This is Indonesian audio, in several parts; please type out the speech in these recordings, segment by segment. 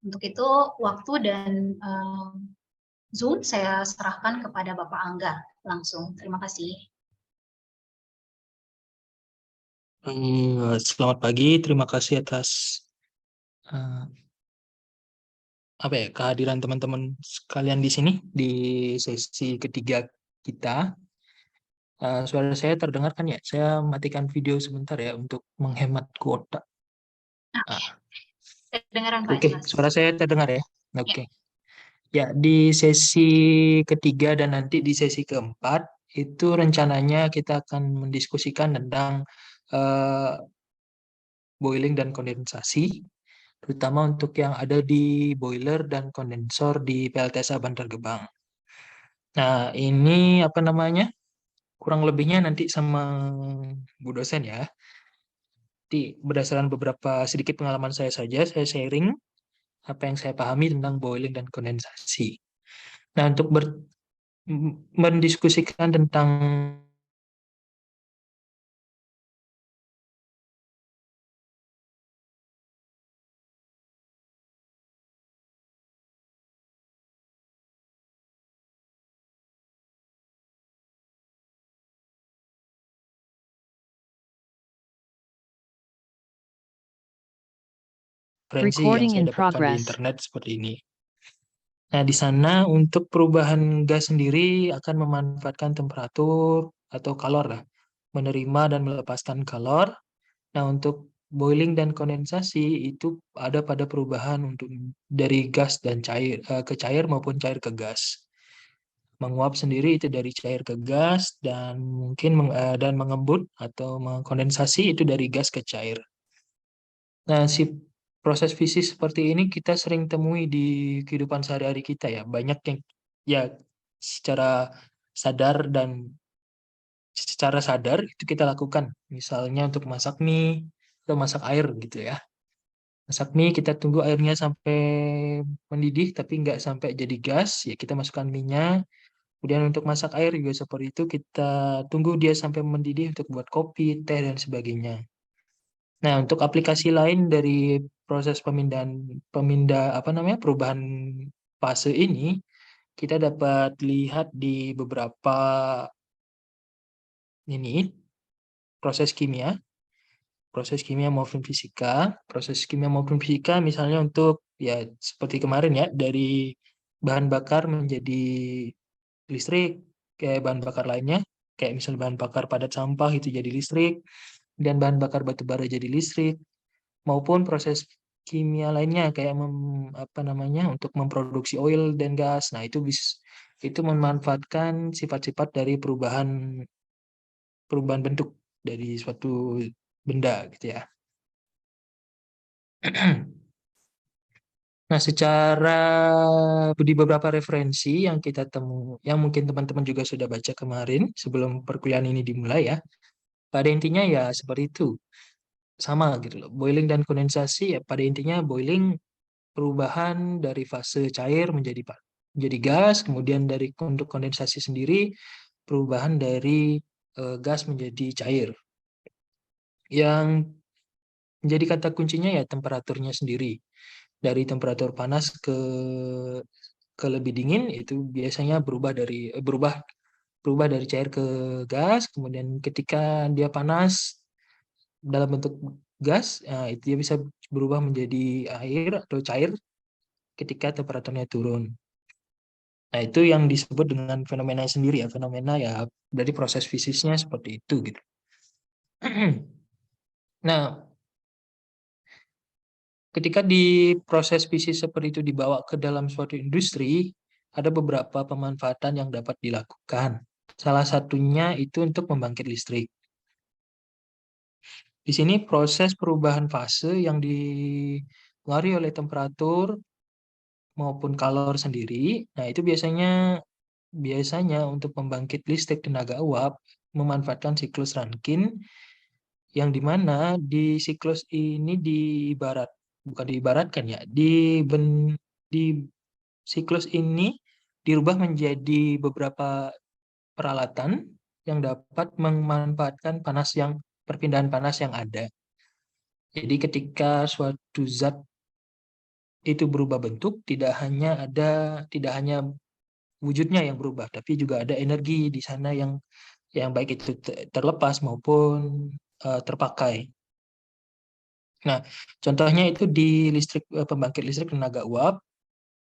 Untuk itu waktu dan Zoom saya serahkan kepada Bapak Angga langsung. Terima kasih. Selamat pagi, terima kasih atas eh, kehadiran teman-teman sekalian di sini di sesi ketiga kita. Suara saya terdengar kan ya? Saya matikan video sebentar ya untuk menghemat kuota. Kedengaran Pak, Oke, jelas. suara saya terdengar ya? Ya. Oke. Ya, di sesi ketiga dan nanti di sesi keempat itu rencananya kita akan mendiskusikan tentang eh, boiling dan kondensasi, terutama untuk yang ada di boiler dan kondensor di PLTSA Bantar Gebang. Nah, ini apa namanya? Kurang lebihnya nanti sama Bu dosen ya. Nanti berdasarkan beberapa sedikit pengalaman saya saja, saya sharing apa yang saya pahami tentang boiling dan kondensasi. Nah, untuk mendiskusikan tentang referensi yang Recording saya in dapatkan di progress. internet seperti ini. Nah, di sana untuk perubahan gas sendiri akan memanfaatkan temperatur atau kalor lah, menerima dan melepaskan kalor. Nah, untuk boiling dan kondensasi itu ada pada perubahan untuk dari gas dan cair ke cair maupun cair ke gas. Menguap sendiri itu dari cair ke gas dan mungkin dan mengembun atau mengkondensasi itu dari gas ke cair. Nah, si proses fisik seperti ini kita sering temui di kehidupan sehari-hari kita ya. Banyak yang ya secara sadar dan secara sadar itu kita lakukan. Misalnya untuk masak mie atau masak air gitu ya. Masak mie kita tunggu airnya sampai mendidih tapi nggak sampai jadi gas, ya kita masukkan mie-nya. Kemudian untuk masak air juga seperti itu, kita tunggu dia sampai mendidih untuk buat kopi, teh, dan sebagainya. Nah, untuk aplikasi lain dari proses perubahan fase ini, kita dapat lihat di beberapa ini proses kimia maupun fisika. Proses kimia maupun fisika misalnya untuk ya seperti kemarin ya, dari bahan bakar menjadi listrik, kayak bahan bakar lainnya, kayak misal bahan bakar padat sampah itu jadi listrik, dan bahan bakar batu bara jadi listrik, maupun proses kimia lainnya kayak untuk memproduksi oil dan gas. Nah, itu memanfaatkan sifat-sifat dari perubahan perubahan bentuk dari suatu benda gitu ya. Nah, secara di beberapa referensi yang kita yang mungkin teman-teman juga sudah baca kemarin sebelum perkuliahan ini dimulai ya, pada intinya ya seperti itu, sama gitu loh. Boiling dan kondensasi ya pada intinya boiling perubahan dari fase cair menjadi gas, kemudian untuk kondensasi sendiri perubahan dari gas menjadi cair. Yang menjadi kata kuncinya ya temperaturnya sendiri. Dari temperatur panas ke lebih dingin itu biasanya berubah dari cair ke gas. Kemudian ketika dia panas dalam bentuk gas, itu dia bisa berubah menjadi air atau cair ketika temperaturnya turun. Nah, itu yang disebut dengan fenomena sendiri ya. Fenomena ya dari proses fisiknya seperti itu gitu. Nah, ketika di proses fisik seperti itu dibawa ke dalam suatu industri, ada beberapa pemanfaatan yang dapat dilakukan. Salah satunya itu untuk membangkit listrik. Di sini proses perubahan fase yang dipengaruhi oleh temperatur maupun kalor sendiri. Nah, itu biasanya untuk membangkit listrik tenaga uap memanfaatkan siklus Rankine, yang dimana di siklus ini bukan diibaratkan ya, di siklus ini dirubah menjadi beberapa peralatan yang dapat memanfaatkan perpindahan panas yang ada. Jadi ketika suatu zat itu berubah bentuk, tidak hanya wujudnya yang berubah, tapi juga ada energi di sana yang baik itu terlepas maupun terpakai. Nah, contohnya itu di pembangkit listrik tenaga uap,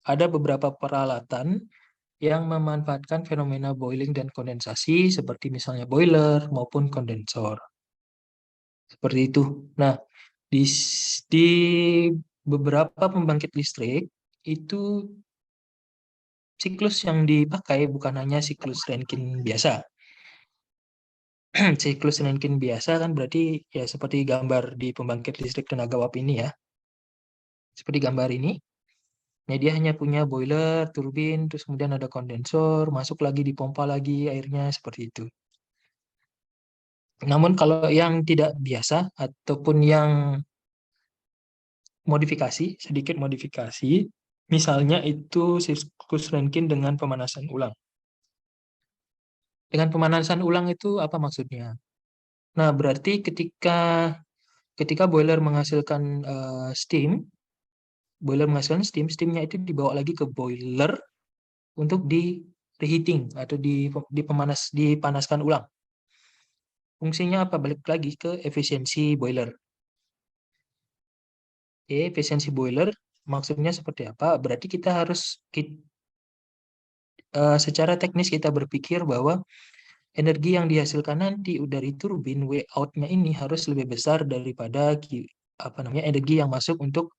ada beberapa peralatan yang memanfaatkan fenomena boiling dan kondensasi seperti misalnya boiler maupun kondensor. Seperti itu. Nah, di beberapa pembangkit listrik itu siklus yang dipakai bukan hanya siklus Rankine biasa. Siklus Rankine biasa kan berarti ya seperti gambar di pembangkit listrik tenaga uap ini ya. Seperti gambar ini. Nah, dia hanya punya boiler, turbin, terus kemudian ada kondensor, masuk lagi dipompa lagi airnya seperti itu. Namun kalau yang tidak biasa ataupun yang modifikasi, sedikit modifikasi, misalnya itu siklus Rankine dengan pemanasan ulang. Dengan pemanasan ulang itu apa maksudnya? Nah, berarti ketika boiler menghasilkan steamnya itu dibawa lagi ke boiler untuk di reheating atau dipanaskan ulang. Fungsinya apa? Balik lagi ke efisiensi boiler. Efisiensi boiler maksudnya seperti apa? Berarti kita harus secara teknis kita berpikir bahwa energi yang dihasilkan nanti dari turbin W out-nya ini harus lebih besar daripada energi yang masuk untuk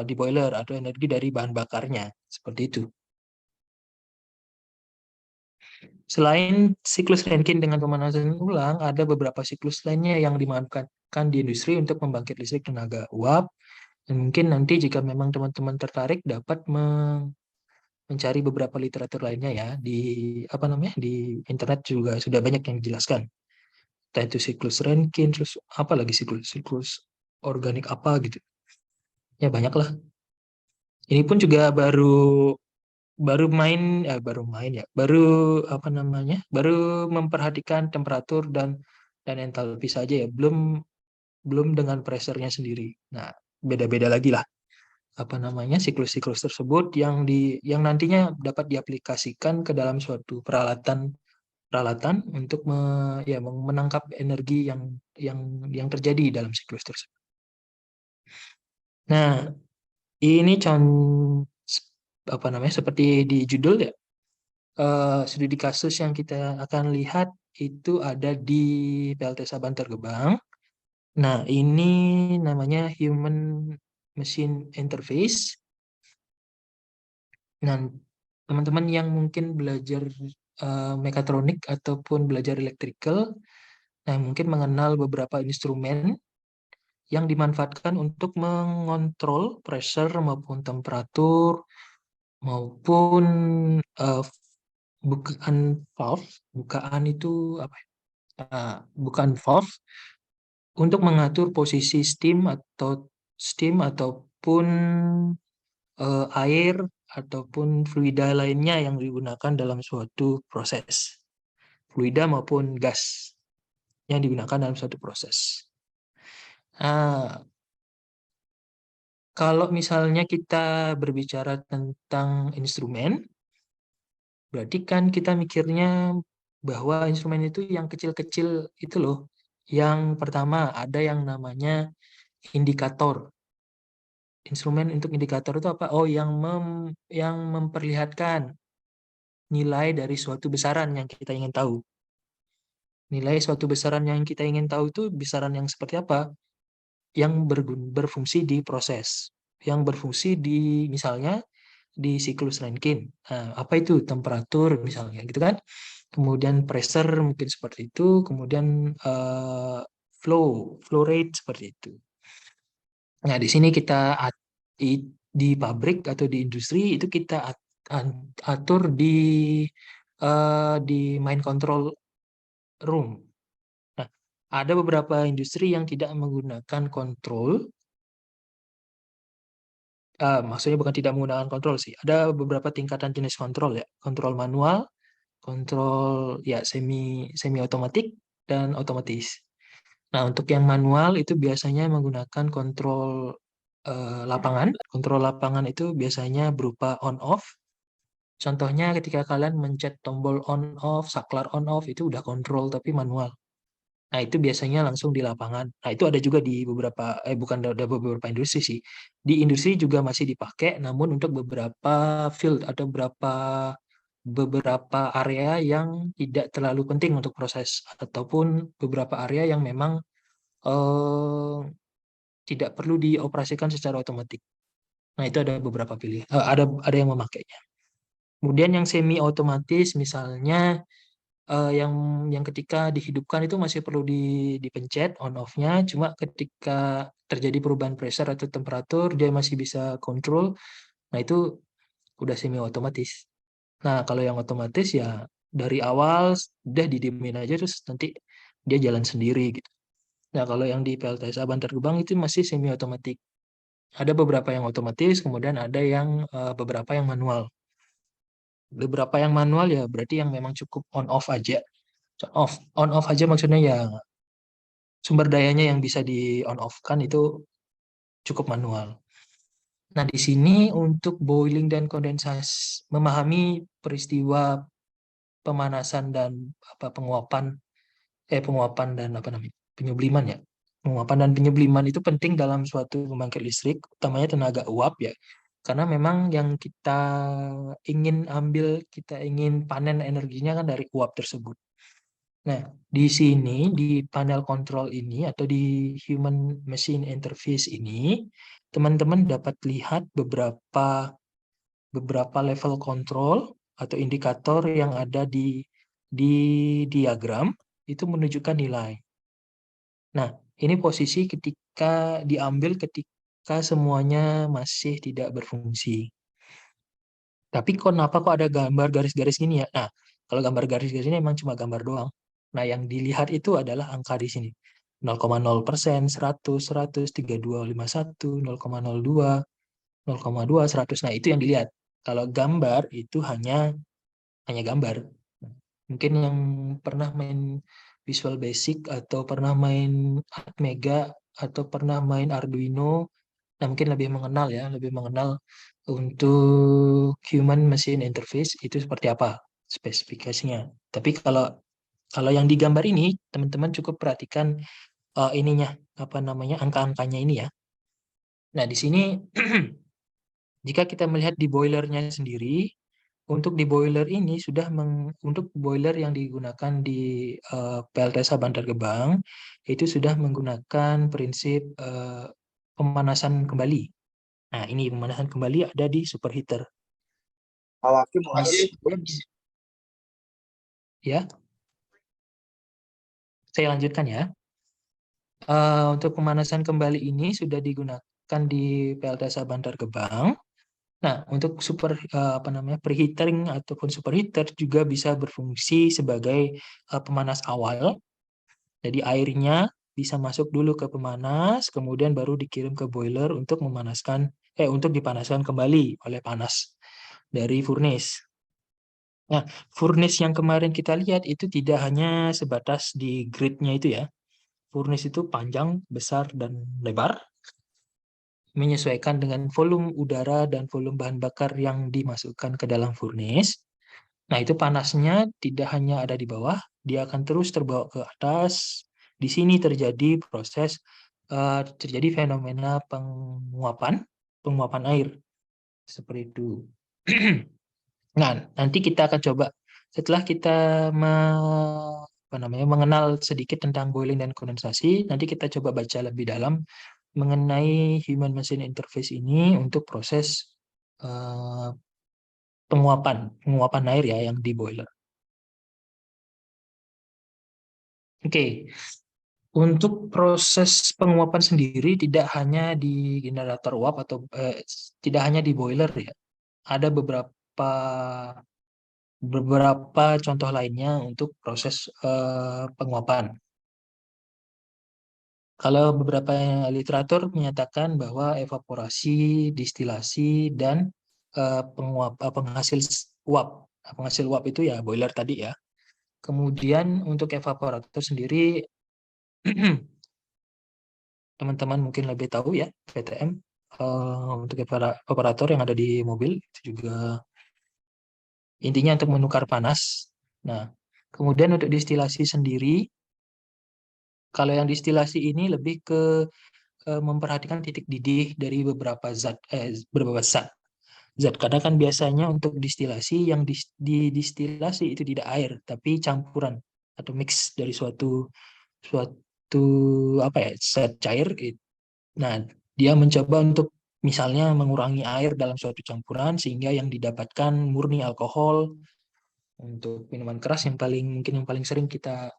di boiler atau energi dari bahan bakarnya. Seperti itu. Selain siklus Rankine dengan pemanasan ulang, ada beberapa siklus lainnya yang dimanfaatkan di industri untuk membangkit listrik tenaga uap. Dan mungkin nanti jika memang teman-teman tertarik dapat mencari beberapa literatur lainnya ya di internet juga sudah banyak yang dijelaskan. Entah itu siklus Rankine, terus apa lagi siklus organik apa gitu. Ya banyak lah. Ini pun juga baru memperhatikan temperatur dan entalpi saja ya, belum dengan pressure-nya sendiri. Nah, beda-beda lagi lah siklus-siklus tersebut yang nantinya dapat diaplikasikan ke dalam suatu peralatan untuk menangkap energi yang terjadi dalam siklus tersebut. Nah, ini seperti di judul ya. Studi kasus yang kita akan lihat itu ada di PLTSA Bantar Gebang. Nah, ini namanya Human Machine Interface. Nah, teman-teman yang mungkin belajar mekatronik ataupun belajar electrical, nah mungkin mengenal beberapa instrumen yang dimanfaatkan untuk mengontrol pressure maupun temperatur maupun bukaan valve, bukaan itu apa ya? Bukaan valve untuk mengatur posisi steam ataupun air ataupun fluida lainnya yang digunakan dalam suatu proses. Fluida maupun gas yang digunakan dalam suatu proses. Nah, kalau misalnya kita berbicara tentang instrumen, berarti kan kita mikirnya bahwa instrumen itu yang kecil-kecil itu loh. Yang pertama ada yang namanya indikator. Instrumen untuk indikator itu apa? Oh, yang memperlihatkan nilai dari suatu besaran yang kita ingin tahu. Nilai suatu besaran yang kita ingin tahu itu besaran yang seperti apa? Yang berfungsi di proses. Yang berfungsi misalnya di siklus Rankine. Nah, apa itu? Temperatur misalnya gitu kan. Kemudian pressure mungkin seperti itu. Kemudian flow rate seperti itu. Nah, di sini kita di pabrik atau di industri itu kita atur di main control room. Nah, ada beberapa industri yang tidak menggunakan kontrol. Maksudnya bukan tidak menggunakan kontrol sih. Ada beberapa tingkatan jenis kontrol ya. Kontrol manual, kontrol ya semi otomatik dan otomatis. Nah, untuk yang manual itu biasanya menggunakan kontrol lapangan. Kontrol lapangan itu biasanya berupa on-off. Contohnya ketika kalian mencet tombol on-off, saklar on-off, itu udah kontrol tapi manual. Nah, itu biasanya langsung di lapangan. Nah, itu ada juga di beberapa, bukan ada beberapa industri sih. Di industri juga masih dipakai, namun untuk beberapa field atau beberapa area yang tidak terlalu penting untuk proses, ataupun beberapa area yang memang eh, tidak perlu dioperasikan secara otomatis. Nah, itu ada beberapa pilih, ada yang memakainya. Kemudian yang semi otomatis misalnya yang ketika dihidupkan itu masih perlu dipencet on off-nya, cuma ketika terjadi perubahan pressure atau temperatur dia masih bisa kontrol. Nah, itu udah semi otomatis. Nah, kalau yang otomatis ya dari awal udah didiemin aja terus nanti dia jalan sendiri gitu. Nah, kalau yang di PLTSA Bantar Gebang itu masih semi otomatis. Ada beberapa yang otomatis, kemudian ada yang beberapa yang manual. Beberapa yang manual ya berarti yang memang cukup on off aja. On off aja maksudnya ya sumber dayanya yang bisa di on off kan itu cukup manual. Nah, di sini untuk boiling dan kondensasi, memahami peristiwa pemanasan dan penguapan dan penyubliman ya. Penguapan dan penyubliman itu penting dalam suatu pembangkit listrik, utamanya tenaga uap ya. Karena memang yang kita ingin panen energinya kan dari uap tersebut. Nah, di sini di panel kontrol ini atau di human machine interface ini, teman-teman dapat lihat beberapa level kontrol atau indikator yang ada di diagram itu menunjukkan nilai. Nah, ini posisi ketika diambil ketika semuanya masih tidak berfungsi. Tapi kenapa kok ada gambar garis-garis gini ya? Nah, kalau gambar garis-garis ini memang cuma gambar doang. Nah, yang dilihat itu adalah angka di sini. 0,0%, 100, 100, 3251, 0,02, 0,2, 100. Nah, itu yang dilihat. Kalau gambar itu hanya gambar. Mungkin yang pernah main Visual Basic atau pernah main Atmega atau pernah main Arduino, nah mungkin lebih mengenal untuk human machine interface itu seperti apa spesifikasinya. Tapi kalau yang digambar ini teman-teman cukup perhatikan ininya angka-angkanya ini ya. Nah, di sini jika kita melihat di boilernya sendiri, untuk di boiler ini untuk boiler yang digunakan di PLTSA Bantar Gebang itu sudah menggunakan prinsip pemanasan kembali. Nah, ini pemanasan kembali ada di superheater. Ya, saya lanjutkan ya. Untuk pemanasan kembali ini sudah digunakan di PLTSA Bantar Gebang. Nah, untuk preheating ataupun superheater juga bisa berfungsi sebagai pemanas awal. Jadi airnya bisa masuk dulu ke pemanas, kemudian baru dikirim ke boiler untuk dipanaskan kembali oleh panas dari furnace. Nah, furnace yang kemarin kita lihat itu tidak hanya sebatas di gridnya itu ya. Furnace itu panjang, besar, dan lebar, menyesuaikan dengan volume udara dan volume bahan bakar yang dimasukkan ke dalam furnace. Nah, itu panasnya tidak hanya ada di bawah, dia akan terus terbawa ke atas. Di sini terjadi fenomena penguapan air. Seperti itu. Nah, nanti kita akan coba, setelah kita mengenal sedikit tentang boiling dan kondensasi, nanti kita coba baca lebih dalam mengenai human machine interface ini untuk proses penguapan air ya yang di boiler. Oke. Untuk proses penguapan sendiri tidak hanya di generator uap atau tidak hanya di boiler ya. Ada beberapa contoh lainnya untuk proses penguapan. Kalau beberapa literatur menyatakan bahwa evaporasi, distilasi, dan penghasil uap. Penghasil uap itu ya boiler tadi ya. Kemudian untuk evaporator sendiri, teman-teman mungkin lebih tahu ya, PTM. untuk para operator yang ada di mobil itu juga intinya untuk menukar panas. Nah, kemudian untuk distilasi sendiri, kalau yang distilasi ini lebih ke memperhatikan titik didih dari beberapa zat. Zat kadang kan biasanya untuk distilasi yang didistilasi itu tidak air, tapi campuran atau mix dari suatu suatu apa ya zat cair. Nah, dia mencoba untuk misalnya mengurangi air dalam suatu campuran sehingga yang didapatkan murni alkohol. Untuk minuman keras yang paling sering kita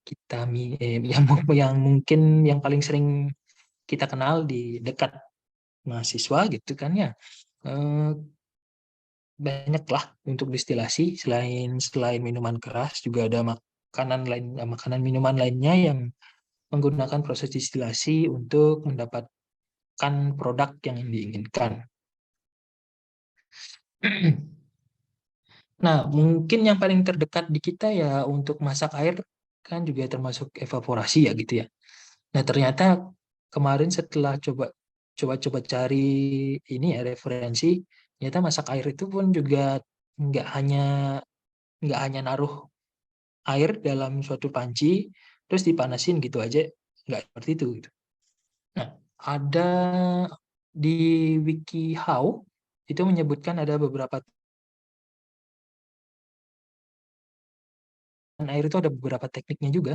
kita mi- eh, yang mungkin yang paling sering kita kenal di dekat mahasiswa gitu kan ya. Eh, Banyak lah untuk distilasi selain selain minuman keras juga ada makanan minuman lainnya yang menggunakan proses distilasi untuk mendapatkan produk yang diinginkan. Nah, mungkin yang paling terdekat di kita ya untuk masak air kan juga termasuk evaporasi ya gitu ya. Nah, ternyata kemarin setelah coba-coba cari ini ya referensi, ternyata masak air itu pun juga nggak hanya nggak hanya naruh air dalam suatu panci terus dipanasin gitu aja, nggak seperti itu gitu. Nah, ada di WikiHow itu menyebutkan ada beberapa air itu ada beberapa tekniknya juga.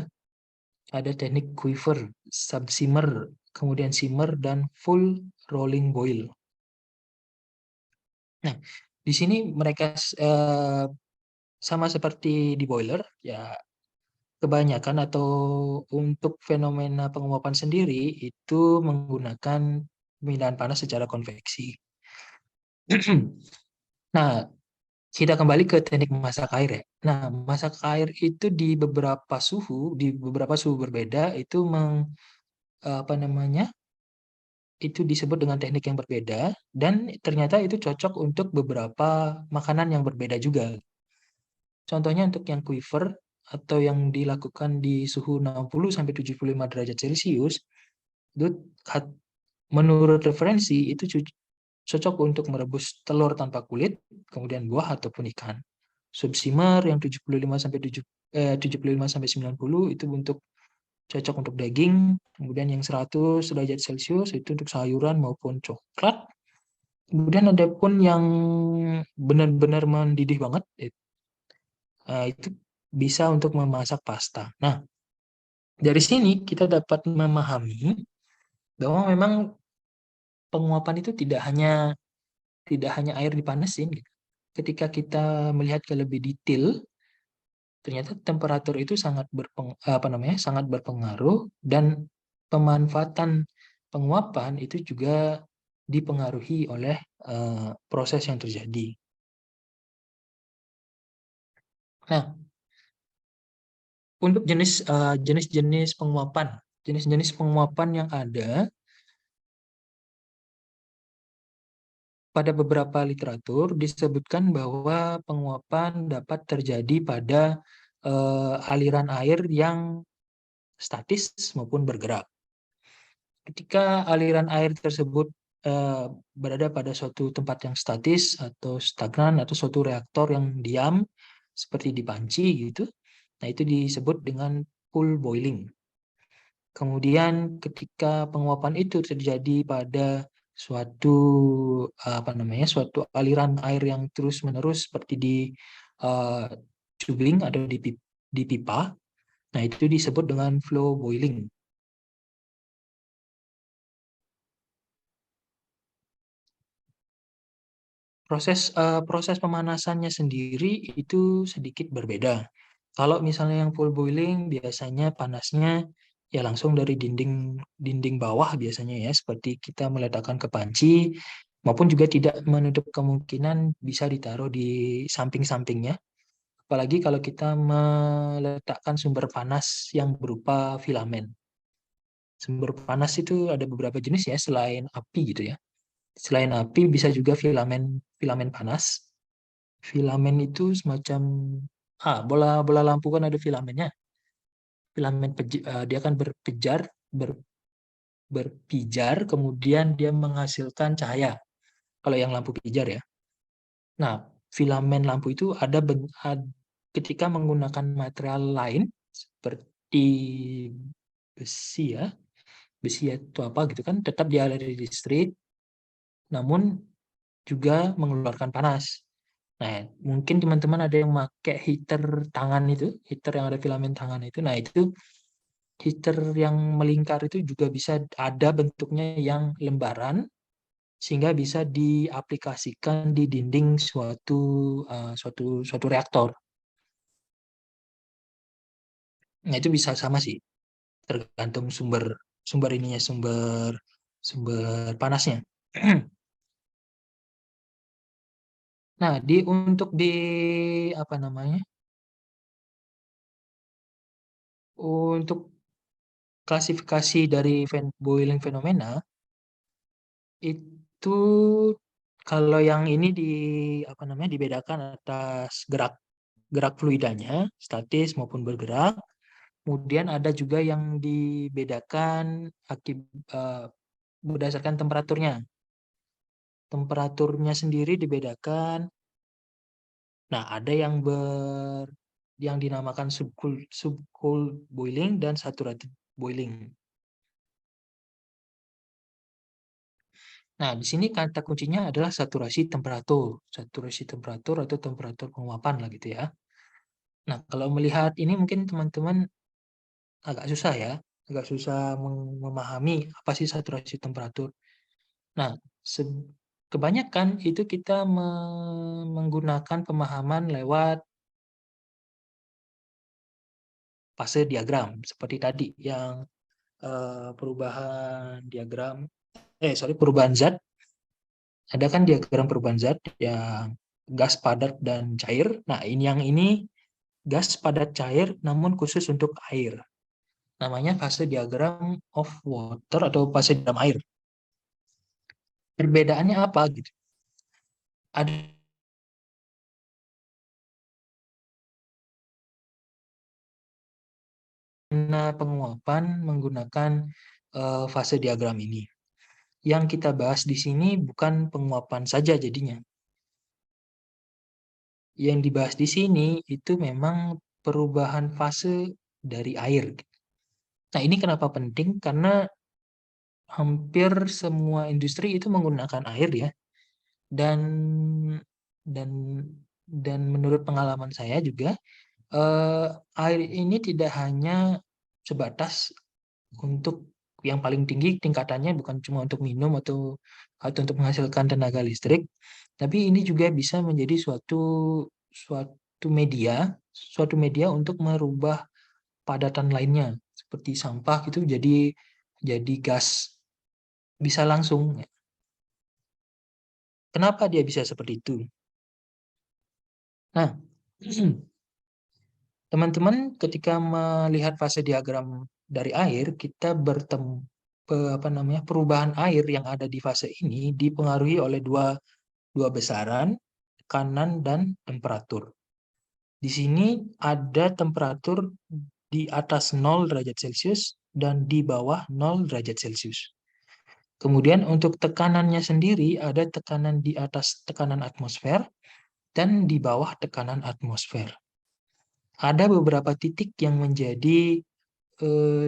Ada teknik quiver, sub-simmer, kemudian simmer, dan full rolling boil. Nah, di sini mereka sama seperti di boiler, ya kebanyakan atau untuk fenomena penguapan sendiri itu menggunakan pemindahan panas secara konveksi. Nah, kita kembali ke teknik masak air ya. Nah, masak air itu di beberapa suhu berbeda itu apa namanya? Itu disebut dengan teknik yang berbeda dan ternyata itu cocok untuk beberapa makanan yang berbeda juga. Contohnya untuk yang quiver atau yang dilakukan di suhu 60 sampai 75 derajat Celcius, itu menurut referensi itu cocok untuk merebus telur tanpa kulit, kemudian buah ataupun ikan. Subsimmer yang 75 sampai 90 itu untuk cocok untuk daging, kemudian yang 100 derajat Celcius itu untuk sayuran maupun coklat. Kemudian ada pun yang benar-benar mendidih banget, itu bisa untuk memasak pasta. Nah, dari sini kita dapat memahami bahwa memang penguapan itu tidak hanya air dipanasin gitu. Ketika kita melihat ke lebih detail, ternyata temperatur itu sangat berpengaruh dan pemanfaatan penguapan itu juga dipengaruhi oleh proses yang terjadi. Nah, untuk jenis-jenis penguapan yang ada pada beberapa literatur disebutkan bahwa penguapan dapat terjadi pada aliran air yang statis maupun bergerak. Ketika aliran air tersebut eh, berada pada suatu tempat yang statis atau stagnan atau suatu reaktor yang diam seperti di panci gitu, nah itu disebut dengan pool boiling. Kemudian ketika penguapan itu terjadi pada suatu suatu aliran air yang terus-menerus seperti di uh, tubing atau di pipa, nah itu disebut dengan flow boiling. Proses pemanasannya sendiri itu sedikit berbeda. Kalau misalnya yang full boiling biasanya panasnya ya langsung dari dinding dinding bawah biasanya ya seperti kita meletakkan ke panci maupun juga tidak menutup kemungkinan bisa ditaruh di samping-sampingnya. Apalagi kalau kita meletakkan sumber panas yang berupa filamen. Sumber panas itu ada beberapa jenis ya selain api gitu ya. Selain api bisa juga filamen filamen panas. Filamen itu semacam bola-bola lampu kan ada filamennya. Dia kan berkejar berpijar, kemudian dia menghasilkan cahaya. Kalau yang lampu pijar ya. Nah, filamen lampu itu ada ketika menggunakan material lain seperti besi ya, besi itu apa gitu kan, tetap dia ada di listrik, namun juga mengeluarkan panas. Nah, mungkin teman-teman ada yang pakai heater tangan itu, heater yang ada filamen tangan itu. Nah, itu heater yang melingkar itu juga bisa ada bentuknya yang lembaran, sehingga bisa diaplikasikan di dinding suatu reaktor. Nah, itu bisa sama sih, tergantung sumber sumber ininya, sumber sumber panasnya. Nah, untuk di apa namanya? Untuk klasifikasi dari boiling fenomena itu, kalau yang ini apa namanya, dibedakan atas gerak fluidanya, statis maupun bergerak. Kemudian ada juga yang dibedakan berdasarkan temperaturnya. Temperaturnya sendiri dibedakan. Nah, ada yang dinamakan subcool boiling dan saturated boiling. Nah, di sini kata kuncinya adalah saturasi temperatur atau temperatur penguapan lah gitu ya. Nah, kalau melihat ini mungkin teman-teman agak susah ya, agak susah memahami apa sih saturasi temperatur. Nah, kebanyakan itu kita menggunakan pemahaman lewat fase diagram seperti tadi yang perubahan zat. Ada kan diagram perubahan zat yang gas, padat, dan cair. Nah, ini gas, padat, cair namun khusus untuk air. Namanya fase diagram of water atau fase dalam air. Perbedaannya apa gitu? Ada penguapan menggunakan fase diagram ini. Yang kita bahas di sini bukan penguapan saja jadinya. Yang dibahas di sini itu memang perubahan fase dari air. Nah, ini kenapa penting? Karena hampir semua industri itu menggunakan air ya. Dan dan dan menurut pengalaman saya juga, air ini tidak hanya sebatas untuk yang paling tinggi tingkatannya, bukan cuma untuk minum atau untuk menghasilkan tenaga listrik, tapi ini juga bisa menjadi suatu media untuk merubah padatan lainnya seperti sampah gitu jadi gas, bisa langsung. Kenapa dia bisa seperti itu? Nah, teman-teman ketika melihat fase diagram dari air, kita perubahan air yang ada di fase ini dipengaruhi oleh dua besaran, tekanan dan temperatur. Di sini ada temperatur di atas 0 derajat Celcius dan di bawah 0 derajat Celcius. Kemudian untuk tekanannya sendiri ada tekanan di atas tekanan atmosfer dan di bawah tekanan atmosfer. Ada beberapa titik yang menjadi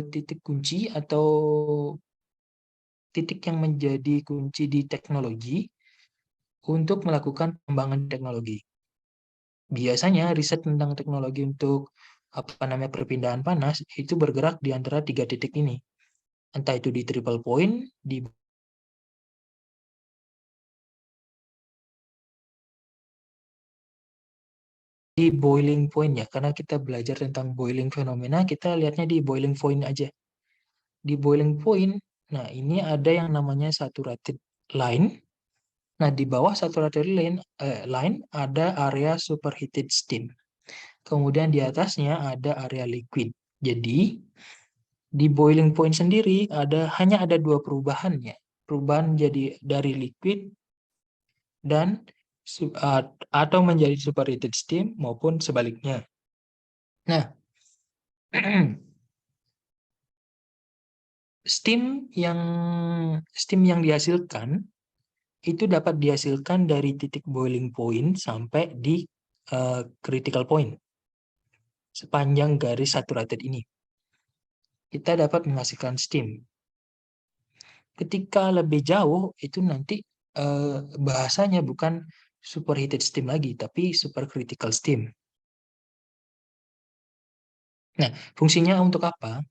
titik kunci atau titik yang menjadi kunci di teknologi untuk melakukan pengembangan teknologi. Biasanya riset tentang teknologi untuk perpindahan panas itu bergerak di antara 3 titik ini. Entah itu di triple point, di boiling point ya, karena kita belajar tentang boiling fenomena, kita lihatnya di boiling point aja. Di boiling point, nah ini ada yang namanya saturated line. Nah, di bawah saturated line ada area superheated steam. Kemudian di atasnya ada area liquid. Jadi, di boiling point sendiri hanya ada 2 perubahannya. Perubahan jadi dari liquid dan atau menjadi superheated steam maupun sebaliknya. Nah, steam yang dihasilkan itu dapat dihasilkan dari titik boiling point sampai di critical point. Sepanjang garis saturated ini, kita dapat menghasilkan steam. Ketika lebih jauh, itu nanti bahasanya bukan superheated steam lagi, tapi supercritical steam. Nah, fungsinya untuk apa?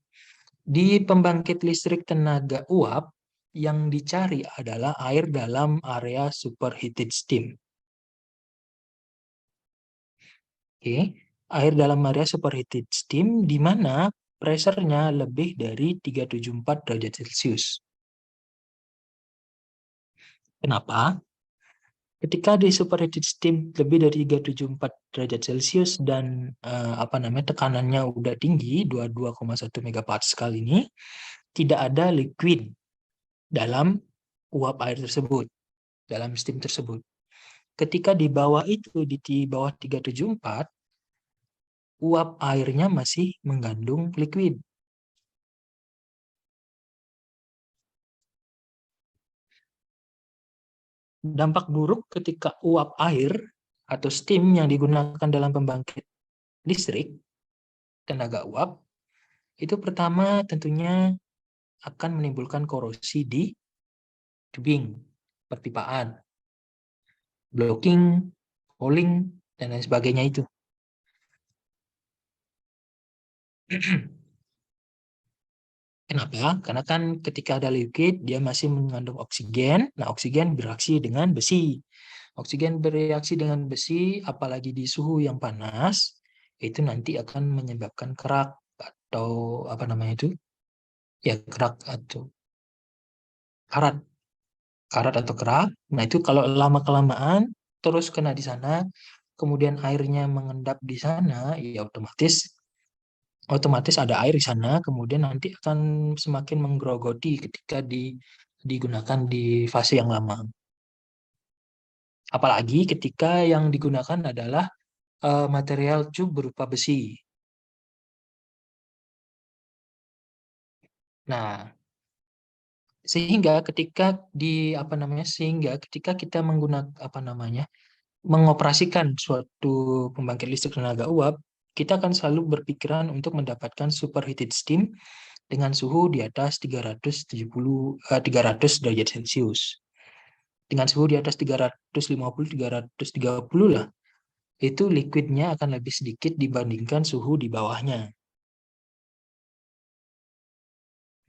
Di pembangkit listrik tenaga uap, yang dicari adalah air dalam area superheated steam. Oke, air dalam area superheated steam di mana pressure-nya lebih dari 374 derajat Celcius. Kenapa? Ketika di superheated steam lebih dari 374 derajat Celcius dan tekanannya udah tinggi 22,1 megapascal ini, tidak ada liquid dalam uap air tersebut, dalam steam tersebut. Ketika di bawah itu, di bawah 374, uap airnya masih mengandung liquid. Dampak buruk ketika uap air atau steam yang digunakan dalam pembangkit listrik tenaga uap, itu pertama tentunya akan menimbulkan korosi di tubing, perpipaan, blocking, hauling, dan lain sebagainya itu. Kenapa? Karena kan ketika ada liquid, dia masih mengandung oksigen. Nah, oksigen bereaksi dengan besi. Oksigen bereaksi dengan besi, apalagi di suhu yang panas, itu nanti akan menyebabkan kerak atau apa namanya itu? Ya, kerak atau karat. Karat atau kerak. Nah, itu kalau lama-kelamaan terus kena di sana, kemudian airnya mengendap di sana, ya otomatis ada air di sana, kemudian nanti akan semakin menggerogoti ketika digunakan di fase yang lama. Apalagi ketika yang digunakan adalah material tube berupa besi. Nah, sehingga ketika kita menggunakan mengoperasikan suatu pembangkit listrik tenaga uap, kita akan selalu berpikiran untuk mendapatkan superheated steam dengan suhu di atas 300 derajat Celcius. Dengan suhu di atas 350-330 lah, itu liquidnya akan lebih sedikit dibandingkan suhu di bawahnya.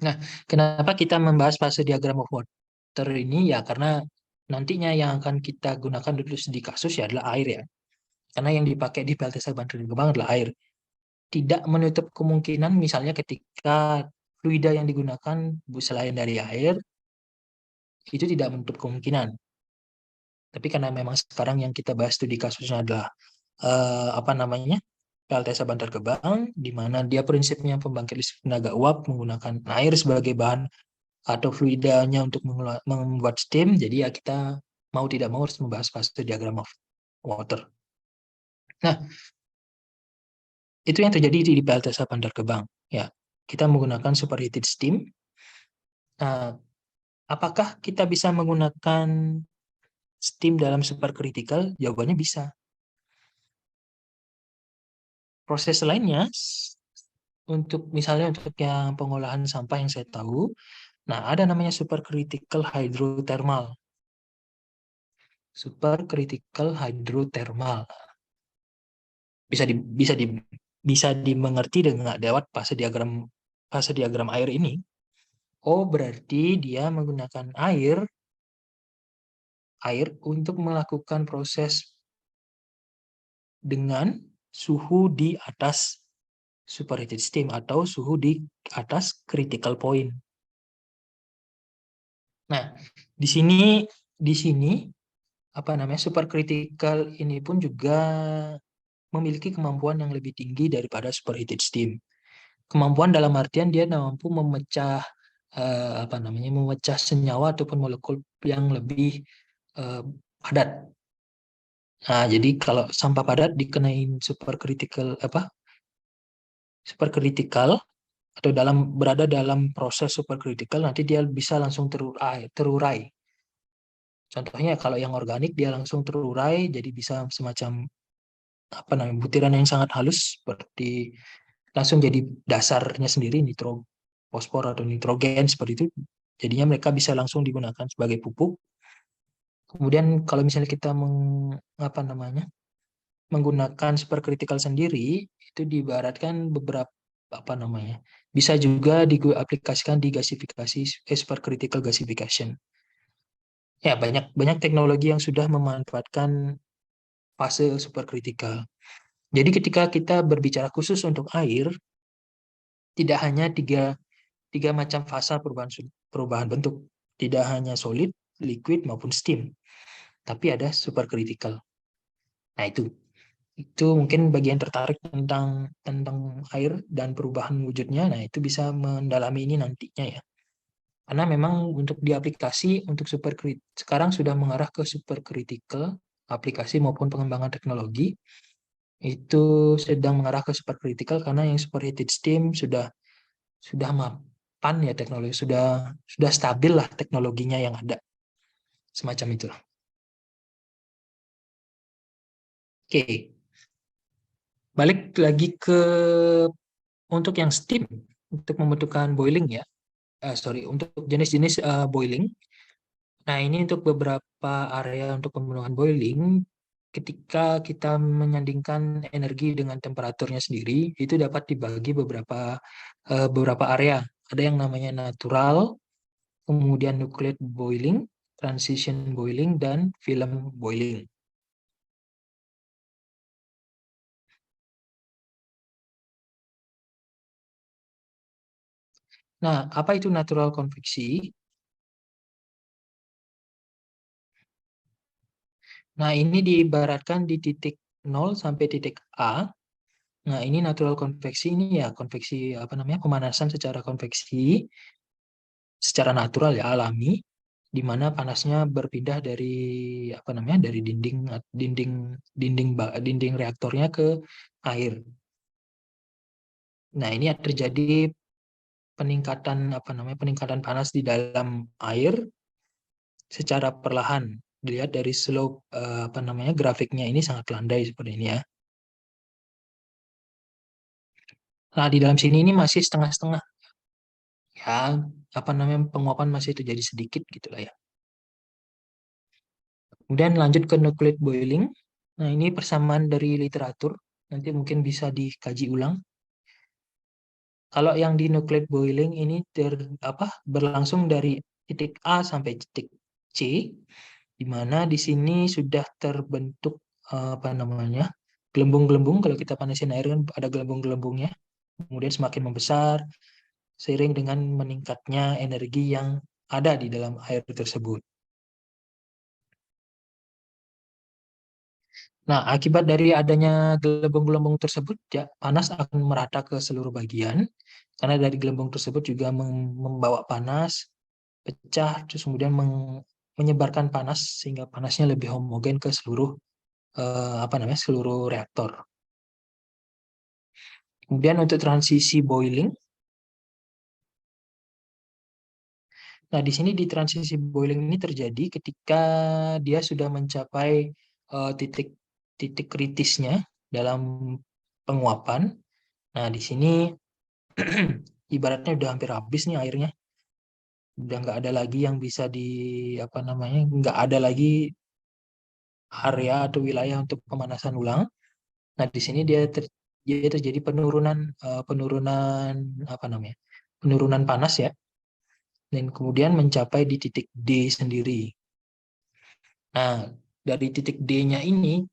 Nah, kenapa kita membahas fase diagram of water ini? Ya, karena nantinya yang akan kita gunakan dulu di kasus ya adalah air ya. Karena yang dipakai di PLTSA Bantar Gebang adalah air. Tidak menutup kemungkinan misalnya ketika fluida yang digunakan selain dari air, itu tidak menutup kemungkinan. Tapi karena memang sekarang yang kita bahas studi kasusnya adalah PLTSA Bantar Gebang, di mana dia prinsipnya pembangkit listrik tenaga uap menggunakan air sebagai bahan atau fluidanya untuk membuat steam. Jadi ya kita mau tidak mau harus membahas fase diagram of water. Nah, itu yang terjadi di PLTSA Bantar Gebang. Ya, kita menggunakan superheated steam. Nah, apakah kita bisa menggunakan steam dalam supercritical? Jawabannya bisa. Proses lainnya, misalnya untuk yang pengolahan sampah yang saya tahu, nah ada namanya supercritical hydrothermal. Supercritical hydrothermal. Bisa dimengerti dengan lewat fase diagram air ini. Oh, berarti dia menggunakan air untuk melakukan proses dengan suhu di atas superheated steam atau suhu di atas critical point. Nah, di sini supercritical ini pun juga memiliki kemampuan yang lebih tinggi daripada superheated steam. Kemampuan dalam artian dia mampu memecah memecah senyawa ataupun molekul yang lebih padat. Nah, jadi kalau sampah padat dikenain supercritical atau berada dalam proses supercritical, nanti dia bisa langsung terurai. Contohnya kalau yang organik dia langsung terurai, jadi bisa semacam butiran yang sangat halus, seperti langsung jadi dasarnya sendiri, nitro, fosfor atau nitrogen seperti itu. Jadinya mereka bisa langsung digunakan sebagai pupuk. Kemudian kalau misalnya kita menggunakan supercritical sendiri, itu diibaratkan beberapa bisa juga diaplikasikan di gasifikasi, supercritical gasification. Ya, banyak teknologi yang sudah memanfaatkan fase supercritical. Jadi ketika kita berbicara khusus untuk air, tidak hanya tiga macam fase perubahan bentuk, tidak hanya solid, liquid maupun steam, tapi ada supercritical. Nah, itu mungkin bagian tertarik tentang air dan perubahan wujudnya. Nah, itu bisa mendalami ini nantinya ya. Karena memang untuk diaplikasi untuk sekarang sudah mengarah ke supercritical aplikasi maupun pengembangan teknologi itu sedang mengarah ke supercritical, karena yang superheated steam sudah mapan ya, teknologi sudah stabil lah teknologinya yang ada, semacam itulah. Oke, balik lagi ke untuk yang steam, untuk membentukkan boiling ya. Untuk jenis-jenis boiling. Nah, ini untuk beberapa area untuk pembunuhan boiling, ketika kita menyandingkan energi dengan temperaturnya sendiri, itu dapat dibagi beberapa area. Ada yang namanya natural, kemudian nucleate boiling, transition boiling, dan film boiling. Nah, apa itu natural konveksi? Nah, ini diibaratkan di titik 0 sampai titik A. Nah, ini natural konveksi, ini ya konveksi pemanasan secara konveksi, secara natural ya, alami, di mana panasnya berpindah dari dari dinding reaktornya ke air. Nah, ini terjadi peningkatan panas di dalam air secara perlahan. Dilihat dari slope grafiknya ini sangat landai seperti ini ya. Nah, di dalam sini ini masih setengah-setengah. Ya, penguapan masih terjadi sedikit gitulah ya. Kemudian lanjut ke nucleate boiling. Nah, ini persamaan dari literatur. Nanti mungkin bisa dikaji ulang. Kalau yang di nucleate boiling ini berlangsung dari titik A sampai titik C, di mana di sini sudah terbentuk gelembung-gelembung. Kalau kita panasin air kan ada gelembung-gelembungnya. Kemudian semakin membesar seiring dengan meningkatnya energi yang ada di dalam air tersebut. Nah, akibat dari adanya gelembung-gelembung tersebut, ya, panas akan merata ke seluruh bagian, karena dari gelembung tersebut juga membawa panas, pecah, terus kemudian menyebarkan panas, sehingga panasnya lebih homogen ke seluruh seluruh reaktor. Kemudian untuk transisi boiling, nah di sini di transisi boiling ini terjadi ketika dia sudah mencapai titik kritisnya dalam penguapan. Nah, di sini ibaratnya udah hampir habis nih airnya, udah nggak ada lagi yang bisa nggak ada lagi area atau wilayah untuk pemanasan ulang. Nah, di sini dia terjadi penurunan panas ya, dan kemudian mencapai di titik D sendiri. Nah, dari titik D-nya ini,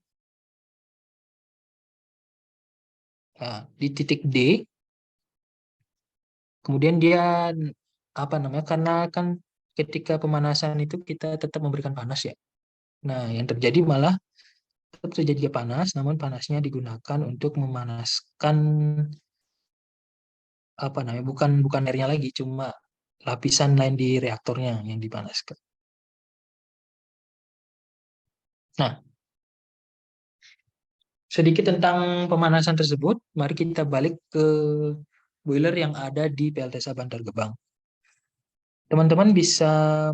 di titik D, kemudian dia karena kan ketika pemanasan itu kita tetap memberikan panas ya. Nah, yang terjadi malah tetap terjadi panas, namun panasnya digunakan untuk memanaskan bukan airnya lagi, cuma lapisan lain di reaktornya yang dipanaskan. Nah, sedikit tentang pemanasan tersebut, mari kita balik ke boiler yang ada di PLTSA Bantar Gebang. Teman-teman bisa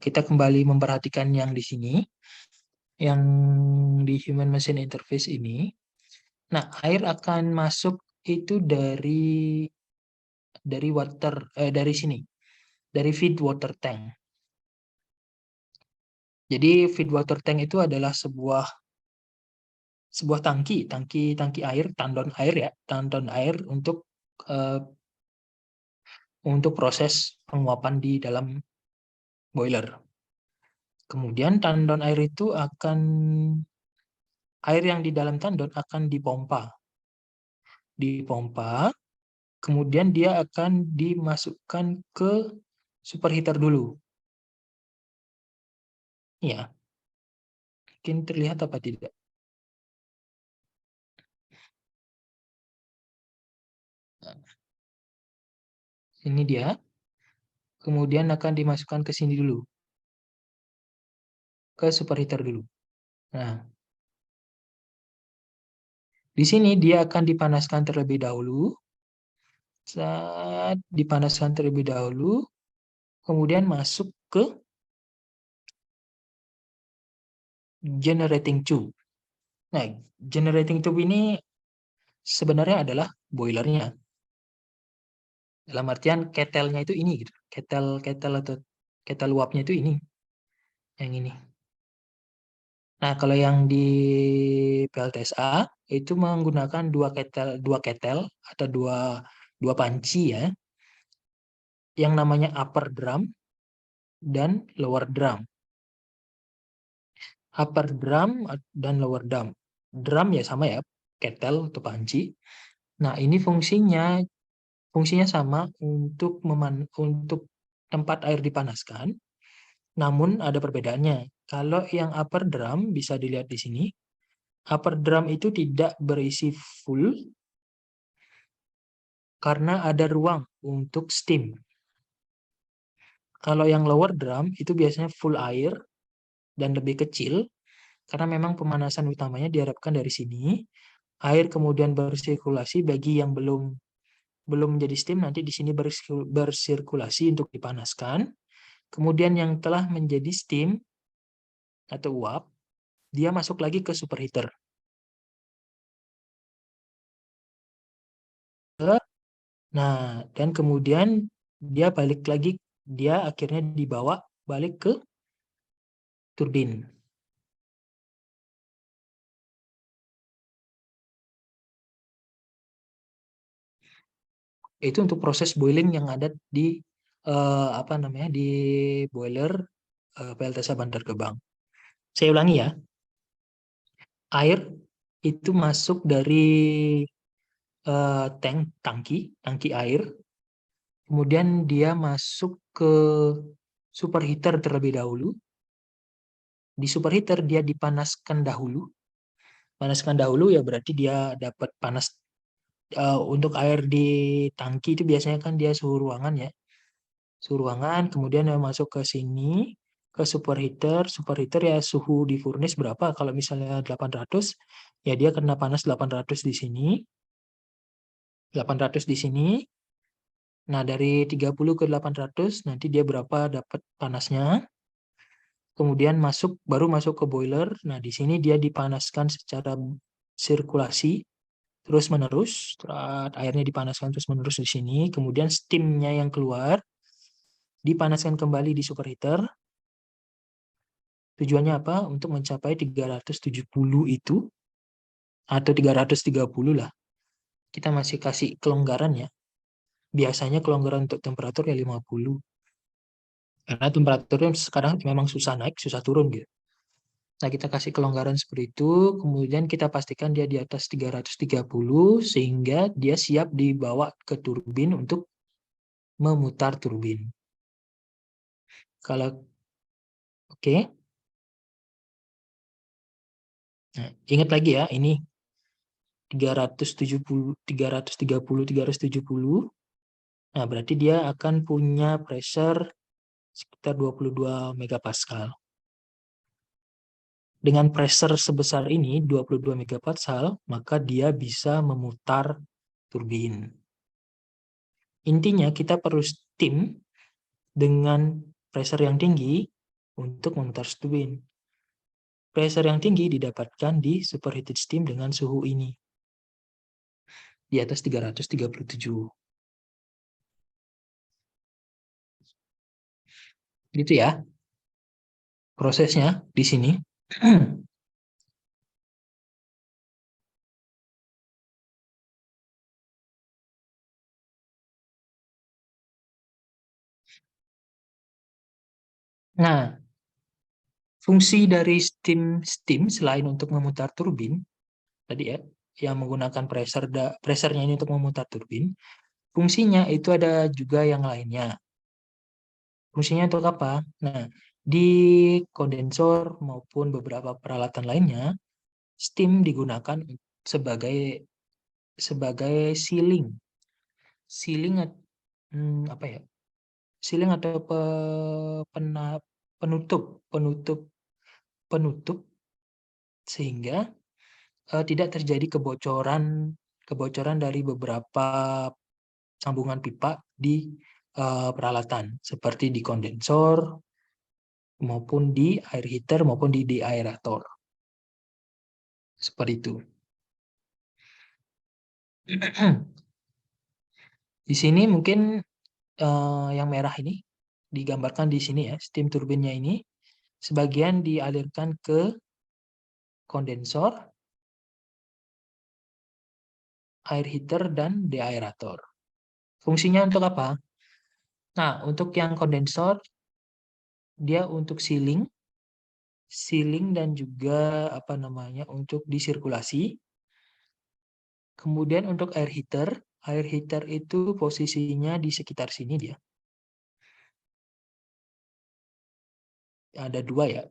kita kembali memperhatikan yang di sini, yang di Human Machine Interface ini. Nah, air akan masuk itu dari sini, dari feed water tank. Jadi feed water tank itu adalah sebuah tangki air, tandon air untuk proses penguapan di dalam boiler. Kemudian air yang di dalam tandon akan dipompa, kemudian dia akan dimasukkan ke superheater dulu. Ya, mungkin terlihat apa tidak? Ini dia. Kemudian akan dimasukkan ke sini dulu. Ke superheater dulu. Nah, di sini dia akan dipanaskan terlebih dahulu. Saat dipanaskan terlebih dahulu, kemudian masuk ke generating tube. Nah, generating tube ini sebenarnya adalah boilernya. Dalam artian ketelnya itu ini gitu. Ketel uapnya itu ini. Yang ini. Nah, kalau yang di PLTSA itu menggunakan dua ketel atau dua panci ya. Yang namanya upper drum dan lower drum. Upper drum dan lower drum. Drum ya sama ya, ketel atau panci. Nah, ini fungsinya sama untuk tempat air dipanaskan. Namun ada perbedaannya. Kalau yang upper drum bisa dilihat di sini, upper drum itu tidak berisi full karena ada ruang untuk steam. Kalau yang lower drum itu biasanya full air dan lebih kecil karena memang pemanasan utamanya diharapkan dari sini. Air kemudian bersirkulasi bagi yang belum menjadi steam, nanti di sini bersirkulasi untuk dipanaskan. Kemudian yang telah menjadi steam atau uap, dia masuk lagi ke superheater. Nah, dan kemudian dia akhirnya dibawa balik ke turbin. Itu untuk proses boiling yang ada di di boiler PLTSA Bantar Gebang. Saya ulangi ya. Air itu masuk dari tangki air. Kemudian dia masuk ke superheater terlebih dahulu. Di superheater dia dipanaskan dahulu. Panaskan dahulu ya berarti dia dapat panas. Untuk air di tangki itu biasanya kan dia suhu ruangan ya. Suhu ruangan, kemudian masuk ke sini, ke superheater. Superheater ya suhu di furnace berapa? Kalau misalnya 800, ya dia kena panas 800 di sini. 800 di sini. Nah, dari 30 ke 800 nanti dia berapa dapat panasnya. Kemudian baru masuk ke boiler. Nah, di sini dia dipanaskan secara sirkulasi terus-menerus. Airnya dipanaskan terus-menerus di sini. Kemudian steamnya yang keluar dipanaskan kembali di superheater. Tujuannya apa? Untuk mencapai 370 itu atau 330 lah. Kita masih kasih kelonggaran ya. Biasanya kelonggaran untuk temperatur ya 50. Karena temperaturnya sekarang memang susah naik, susah turun gitu. Nah, kita kasih kelonggaran seperti itu, kemudian kita pastikan dia di atas 330 sehingga dia siap dibawa ke turbin untuk memutar turbin. Kalau oke. Nah, ingat lagi ya, ini 330, 370. Nah, berarti dia akan punya pressure sekitar 22 megapascal. Dengan pressure sebesar ini, 22 megapascal, maka dia bisa memutar turbin. Intinya kita perlu steam dengan pressure yang tinggi untuk memutar turbin. Pressure yang tinggi didapatkan di superheated steam dengan suhu ini, di atas 337. Gitu ya prosesnya di sini. Nah, fungsi dari steam selain untuk memutar turbin tadi ya, yang menggunakan pressure-nya ini untuk memutar turbin, fungsinya itu ada juga yang lainnya. Fungsinya untuk apa? Nah, di kondensor maupun beberapa peralatan lainnya, steam digunakan sebagai sealing. Apa ya? Sealing atau penutup sehingga tidak terjadi kebocoran dari beberapa sambungan pipa di peralatan seperti di kondensor maupun di air heater maupun di deaerator. Seperti itu. Di sini mungkin yang merah ini digambarkan di sini ya, steam turbinnya ini sebagian dialirkan ke kondensor, air heater, dan deaerator. Fungsinya untuk apa? Nah, untuk yang kondensor, dia untuk sealing dan juga untuk disirkulasi. Kemudian untuk air heater itu posisinya di sekitar sini dia. Ada dua ya.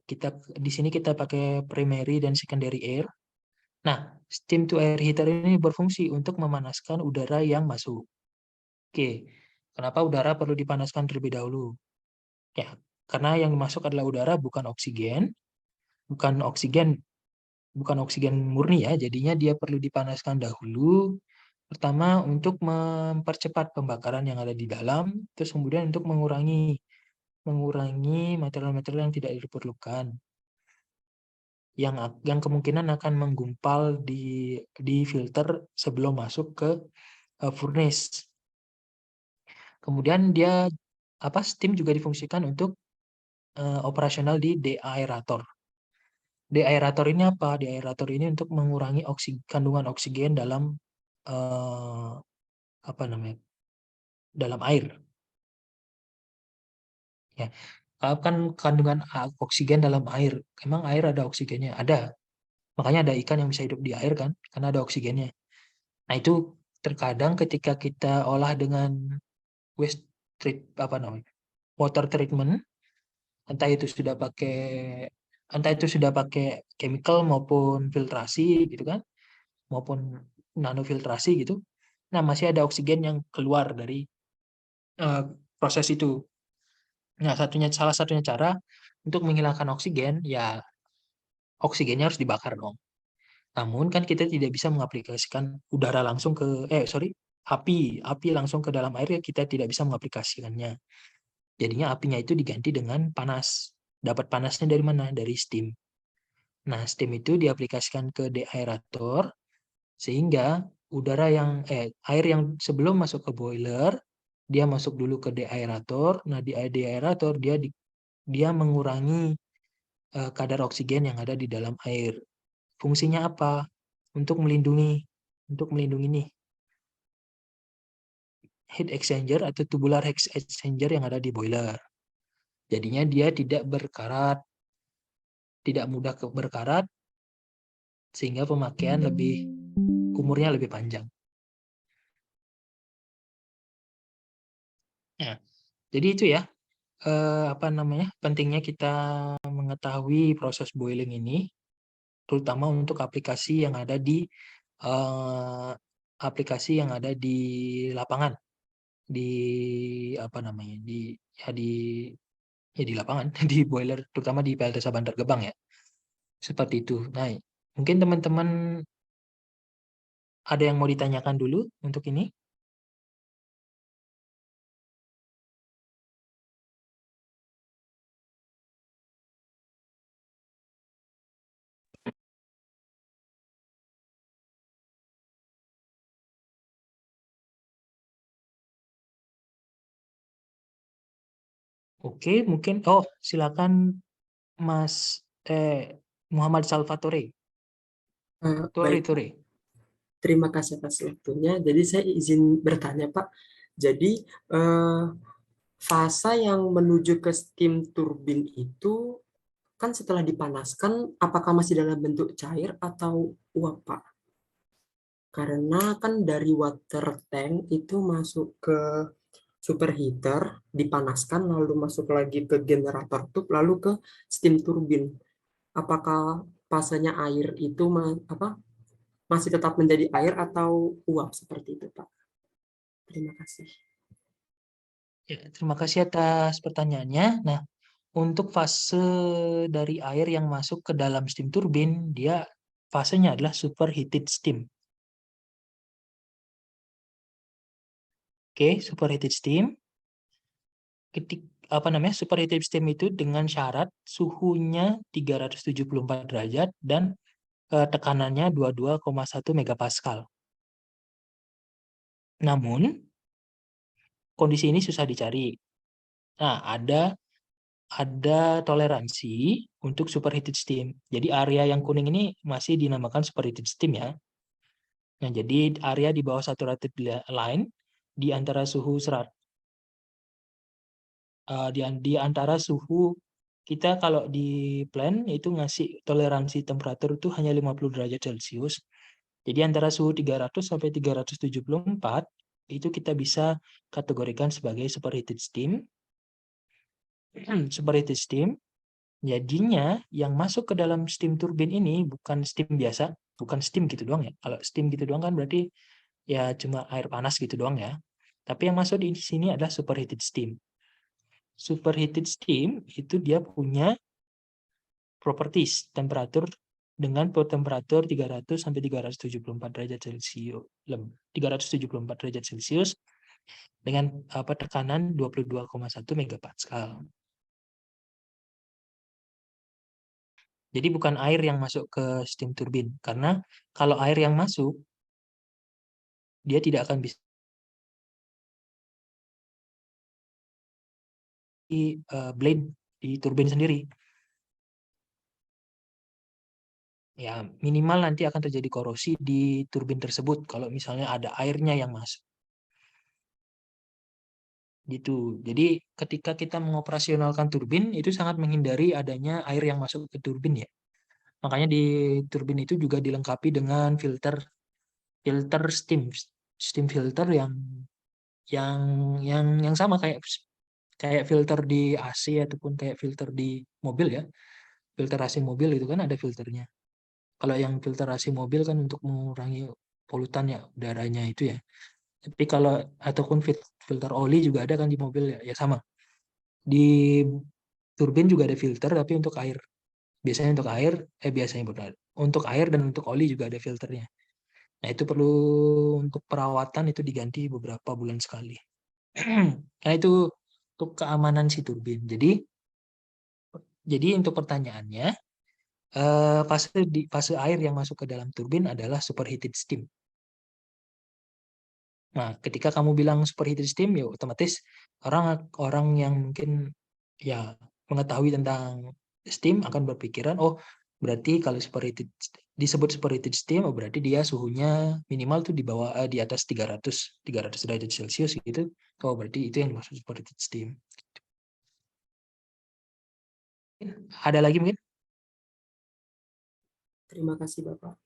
Di sini kita pakai primary dan secondary air. Nah, steam to air heater ini berfungsi untuk memanaskan udara yang masuk. Oke, kenapa udara perlu dipanaskan terlebih dahulu? Ya, karena yang masuk adalah udara, bukan oksigen. Bukan oksigen murni ya, jadinya dia perlu dipanaskan dahulu. Pertama untuk mempercepat pembakaran yang ada di dalam, terus kemudian untuk mengurangi material-material yang tidak diperlukan, yang kemungkinan akan menggumpal di filter sebelum masuk ke furnace. Kemudian steam juga difungsikan untuk operasional di deaerator. Deaerator ini apa? Deaerator ini untuk mengurangi kandungan oksigen dalam dalam air. Ya, kan kandungan oksigen dalam air. Emang air ada oksigennya? Ada. Makanya ada ikan yang bisa hidup di air kan, karena ada oksigennya. Nah, itu terkadang ketika kita olah dengan water treatment, entah itu sudah pakai chemical maupun filtrasi gitu kan, maupun nanofiltrasi gitu. Nah, masih ada oksigen yang keluar dari proses itu. Nah, salah satunya cara untuk menghilangkan oksigen, ya oksigennya harus dibakar dong. Namun kan kita tidak bisa mengaplikasikan udara langsung api langsung ke dalam air, ya kita tidak bisa mengaplikasikannya. Jadinya apinya itu diganti dengan panas. Dapat panasnya dari mana? Dari steam. Nah, steam itu diaplikasikan ke deaerator sehingga air yang sebelum masuk ke boiler, dia masuk dulu ke deaerator. Nah, di deaerator dia mengurangi kadar oksigen yang ada di dalam air. Fungsinya apa? Untuk melindungi nih heat exchanger atau tubular heat exchanger yang ada di boiler. Jadinya dia tidak mudah berkarat, sehingga pemakaian umurnya lebih panjang. Ya, jadi itu ya pentingnya kita mengetahui proses boiling ini, terutama untuk aplikasi yang ada di lapangan, di lapangan, di boiler, terutama di PLTSA Bantar Gebang ya. Seperti itu. Nah, mungkin teman-teman Ada yang mau ditanyakan dulu untuk ini? Oke, mungkin silakan Mas Muhammad Salvatore. Tore, Baik, Tore. terima kasih atas waktunya. Jadi saya izin bertanya, Pak. Jadi fasa yang menuju ke steam turbin itu kan setelah dipanaskan, apakah masih dalam bentuk cair atau uap, Pak? Karena kan dari water tank itu masuk ke superheater, dipanaskan, lalu masuk lagi ke generator tube, lalu ke steam turbin. Apakah fasenya air itu masih tetap menjadi air atau uap seperti itu, Pak? Terima kasih. Ya, terima kasih atas pertanyaannya. Nah, untuk fase dari air yang masuk ke dalam steam turbin, dia fasenya adalah superheated steam. Oke, superheated steam. Superheated steam itu dengan syarat suhunya 374 derajat dan tekanannya 22,1 megapascal. Namun, kondisi ini susah dicari. Nah, ada toleransi untuk superheated steam. Jadi area yang kuning ini masih dinamakan superheated steam ya. Nah, jadi area di bawah saturated line di antara suhu di antara suhu kita kalau di plan itu ngasih toleransi temperatur itu hanya 50 derajat Celcius. Jadi antara suhu 300 sampai 374 itu kita bisa kategorikan sebagai superheated steam. Superheated steam jadinya yang masuk ke dalam steam turbin ini bukan steam biasa, bukan steam gitu doang ya. Kalau steam gitu doang kan berarti ya cuma air panas gitu doang ya. Tapi yang masuk di sini adalah superheated steam. Superheated steam itu dia punya properties temperatur dengan temperatur 300 sampai 374 derajat Celcius. 374 derajat Celcius dengan tekanan 22,1 megapascal. Jadi bukan air yang masuk ke steam turbin karena kalau air yang masuk dia tidak akan bisa di blade di turbin sendiri. Ya, minimal nanti akan terjadi korosi di turbin tersebut kalau misalnya ada airnya yang masuk. Gitu. Jadi ketika kita mengoperasionalkan turbin itu sangat menghindari adanya air yang masuk ke turbin ya. Makanya di turbin itu juga dilengkapi dengan filter steam filter yang yang sama kayak kayak filter di AC ataupun kayak filter di mobil ya. Filter AC mobil itu kan ada filternya. Kalau yang filter AC mobil kan untuk mengurangi polutan ya udaranya itu ya. Tapi kalau ataupun filter oli juga ada kan di mobil ya, ya sama. Di turbin juga ada filter tapi untuk air. Biasanya benar. Untuk air dan untuk oli juga ada filternya. Nah, itu perlu untuk perawatan itu diganti beberapa bulan sekali. Nah, itu untuk keamanan si turbin. Jadi untuk pertanyaannya, fase air yang masuk ke dalam turbin adalah superheated steam. Nah, ketika kamu bilang superheated steam, ya otomatis orang yang mungkin ya mengetahui tentang steam akan berpikiran, oh berarti kalau disebut superheated steam, oh berarti dia suhunya minimal tuh di atas 300 derajat Celcius gitu. Oh berarti itu yang dimaksud superheated steam. Ada lagi mungkin? Terima kasih, Bapak.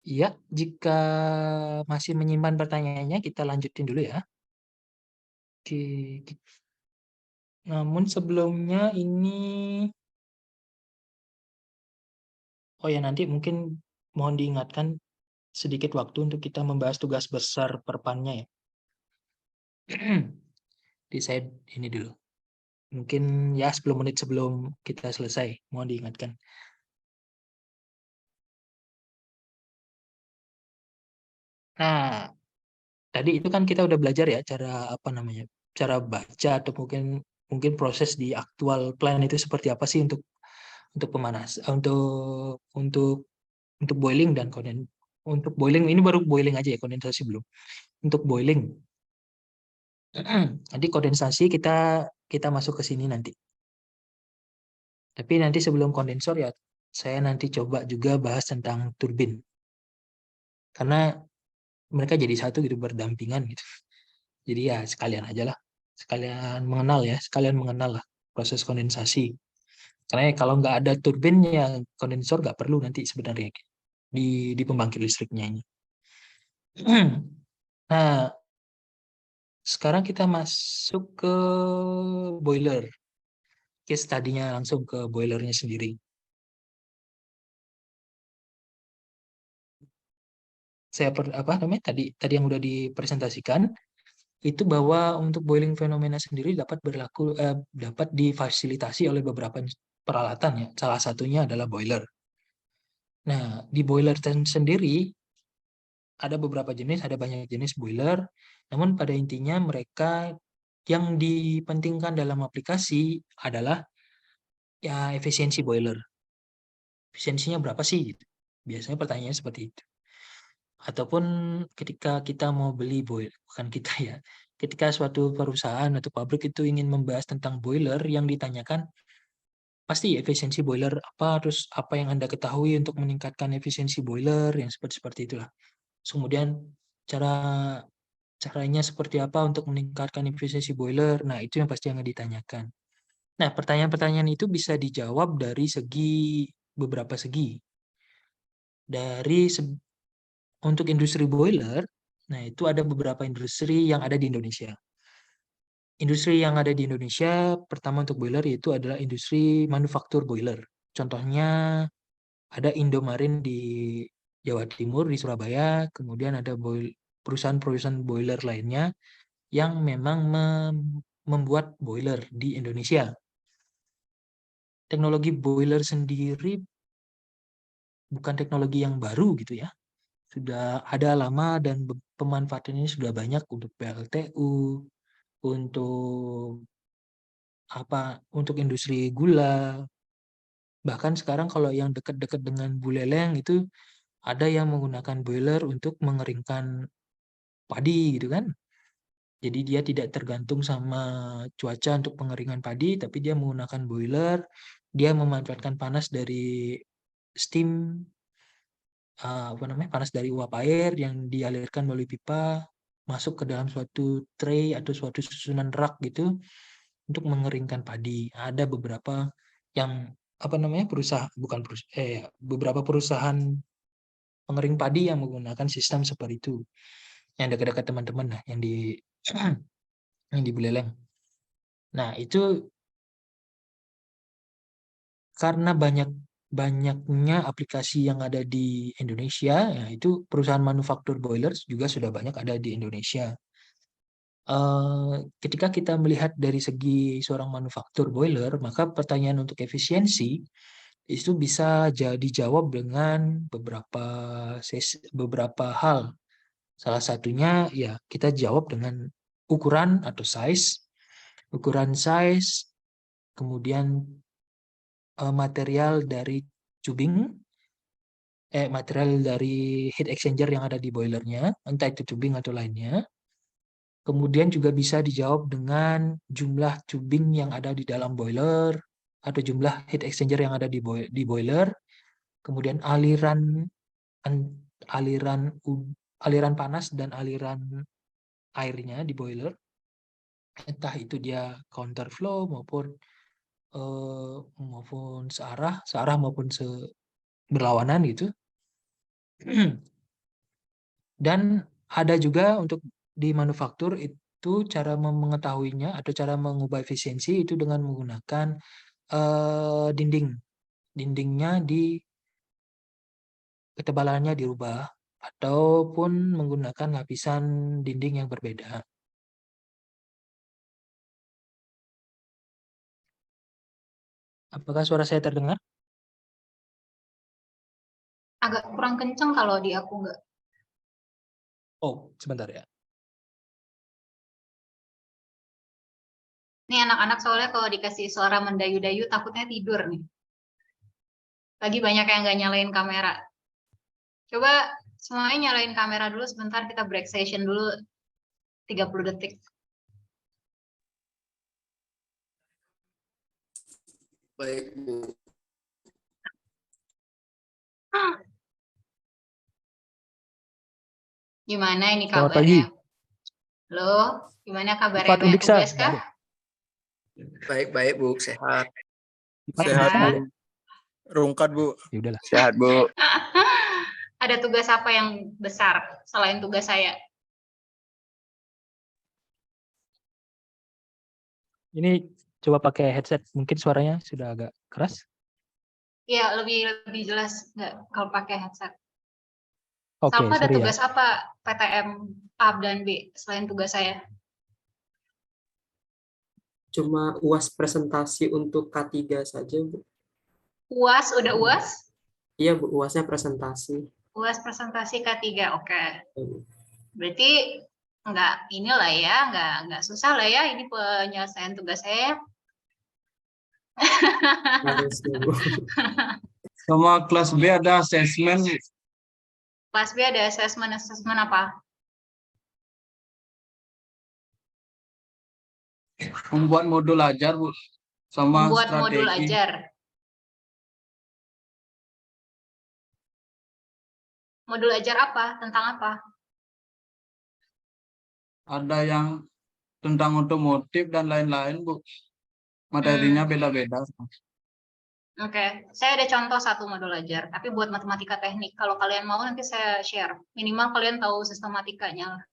Iya, jika masih menyimpan pertanyaannya, kita lanjutin dulu ya. Oke, Namun sebelumnya ini, oh ya nanti mungkin mohon diingatkan sedikit waktu untuk kita membahas tugas besar perpannya ya. Di saya ini dulu. Mungkin ya 10 menit sebelum kita selesai, mohon diingatkan. Nah, tadi itu kan kita udah belajar ya cara apa namanya, cara baca atau mungkin mungkin proses di aktual plan itu seperti apa sih untuk pemanas, untuk boiling dan untuk boiling ini baru boiling aja ya, kondensasi belum. Untuk boiling, nanti kondensasi kita masuk ke sini nanti. Tapi nanti sebelum kondensor ya, saya nanti coba juga bahas tentang turbin. Karena mereka jadi satu gitu, berdampingan gitu. Jadi ya sekalian aja lah, sekalian mengenal lah proses kondensasi. Karena kalau nggak ada turbin ya kondensor nggak perlu nanti sebenarnya di pembangkit listriknya ini. Nah, sekarang kita masuk ke boiler. Case tadinya langsung ke boilernya sendiri. Apa namanya tadi yang udah dipresentasikan itu bahwa untuk boiling fenomena sendiri dapat difasilitasi oleh beberapa peralatan ya. Salah satunya adalah boiler. Nah, di boiler sendiri ada beberapa jenis, ada banyak jenis boiler. Namun pada intinya mereka yang dipentingkan dalam aplikasi adalah ya efisiensi boiler. Efisiensinya berapa sih gitu. Biasanya pertanyaannya seperti itu. Ataupun ketika kita mau beli boiler, bukan kita ya, ketika suatu perusahaan atau pabrik itu ingin membahas tentang boiler, yang ditanyakan pasti efisiensi boiler apa, terus apa yang Anda ketahui untuk meningkatkan efisiensi boiler, yang seperti itulah. Kemudian caranya seperti apa untuk meningkatkan efisiensi boiler, nah itu yang pasti yang ditanyakan. Nah, pertanyaan-pertanyaan itu bisa dijawab dari beberapa segi. Untuk industri boiler, nah itu ada beberapa industri yang ada di Indonesia. Industri yang ada di Indonesia, pertama untuk boiler yaitu adalah industri manufaktur boiler. Contohnya ada Indomarin di Jawa Timur, di Surabaya, kemudian ada perusahaan-perusahaan boiler lainnya yang memang membuat boiler di Indonesia. Teknologi boiler sendiri bukan teknologi yang baru gitu ya. Sudah ada lama dan pemanfaatannya sudah banyak untuk PLTU, untuk industri gula. Bahkan sekarang kalau yang dekat-dekat dengan Buleleng itu ada yang menggunakan boiler untuk mengeringkan padi gitu kan. Jadi dia tidak tergantung sama cuaca untuk pengeringan padi, tapi dia menggunakan boiler, dia memanfaatkan panas dari steam, panas dari uap air yang dialirkan melalui pipa masuk ke dalam suatu tray atau suatu susunan rak gitu untuk mengeringkan padi. Ada beberapa yang beberapa perusahaan pengering padi yang menggunakan sistem seperti itu. Yang dekat-dekat teman-teman lah, yang di Buleleng. Nah, itu karena banyaknya aplikasi yang ada di Indonesia, ya itu perusahaan manufaktur boiler juga sudah banyak ada di Indonesia. Ketika kita melihat dari segi seorang manufaktur boiler, maka pertanyaan untuk efisiensi itu bisa dijawab dengan beberapa hal. Salah satunya ya kita jawab dengan ukuran atau size, kemudian material dari material dari heat exchanger yang ada di boilernya, entah itu tubing atau lainnya. Kemudian juga bisa dijawab dengan jumlah tubing yang ada di dalam boiler atau jumlah heat exchanger yang ada di boiler. Kemudian aliran panas dan aliran airnya di boiler, entah itu dia counter flow maupun searah maupun berlawanan gitu. Dan ada juga untuk di manufaktur itu cara mengetahuinya atau cara mengubah efisiensi itu dengan menggunakan dindingnya ketebalannya dirubah ataupun menggunakan lapisan dinding yang berbeda. Apakah suara saya terdengar? Agak kurang kenceng kalau di aku nggak. Oh, sebentar ya. Ini anak-anak soalnya kalau dikasih suara mendayu-dayu takutnya tidur nih. Lagi banyak yang nggak nyalain kamera. Coba semuanya nyalain kamera dulu sebentar, kita break session dulu 30 detik. Baik, Bu. Gimana ini Selamat kabarnya? pagi. Halo, gimana kabarnya? Ifat Banyak Undiksa. tugas kah? Baik, Bu. Sehat. Ifat Sehat, Undiksa. Bu. Rungkat, Bu. Ya udahlah. Sehat, Bu. Ada tugas apa yang besar selain tugas saya? Ini coba pakai headset. Mungkin suaranya sudah agak keras. Iya, lebih jelas nggak kalau pakai headset. Oke, Salva ada sorry ya. tugas apa PTM A dan B selain tugas saya? Cuma UAS presentasi untuk K3 saja, Bu. UAS, udah UAS? Iya, Bu. UASnya presentasi. UAS presentasi K3, oke. Bu. Berarti nggak inilah ya, nggak susah lah ya ini penyelesaian tugas saya. Harusnya, Bu. Sama kelas B ada asesmen. Kelas B ada assessment apa? Membuat modul ajar, Bu. Sama Membuat modul strategi. ajar. Modul ajar apa? Tentang apa? Ada yang tentang otomotif dan lain-lain, Bu. Materinya beda-beda. Oke, saya ada contoh satu modul ajar, tapi buat matematika teknik. Kalau kalian mau nanti saya share. Minimal kalian tahu sistematikanya lah.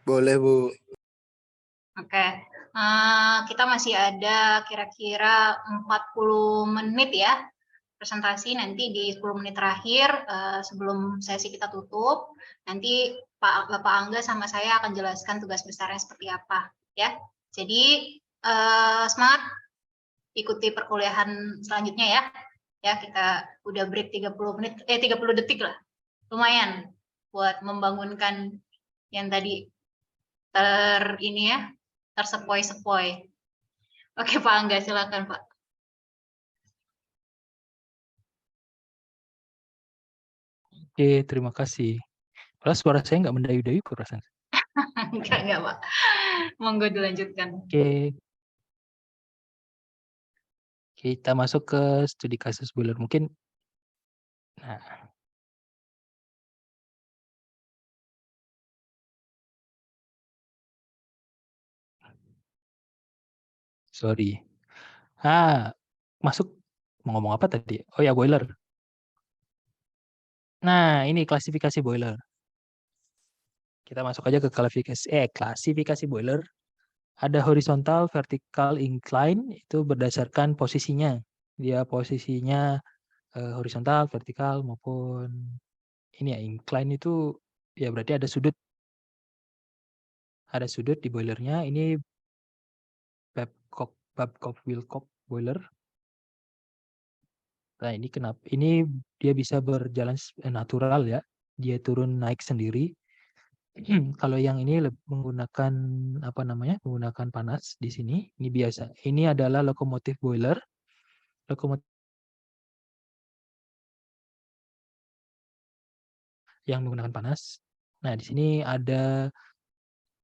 Boleh, Bu. Oke, kita masih ada kira-kira 40 menit ya presentasi. Nanti di 10 menit terakhir sebelum sesi kita tutup, nanti Bapak Angga sama saya akan jelaskan tugas besarnya seperti apa ya. Jadi semangat ikuti perkuliahan selanjutnya ya. Ya, kita udah break 30 menit 30 detik lah. Lumayan buat membangunkan yang tadi tersepoi-sepoi. Oke, Pak Angga, silakan, Pak. Oke, terima kasih. Padahal suara saya nggak mendayu-dayu perasaan. Enggak, Pak. Monggo dilanjutkan. Oke. Kita masuk ke studi kasus boiler mungkin. Nah. Sorry. Masuk mau ngomong apa tadi? Oh ya, boiler. Nah, ini klasifikasi boiler. Kita masuk aja ke klasifikasi boiler. Ada horizontal, vertical, incline itu berdasarkan posisinya. Dia posisinya horizontal, vertikal maupun ini ya, incline itu ya berarti ada sudut. Ada sudut di boilernya. Ini Babcock-Wilcox boiler. Nah, ini kenapa? Ini dia bisa berjalan natural ya. Dia turun naik sendiri. Kalau yang ini menggunakan menggunakan panas di sini. Ini biasa. Ini adalah lokomotif boiler. Lokomotif yang menggunakan panas. Nah, di sini ada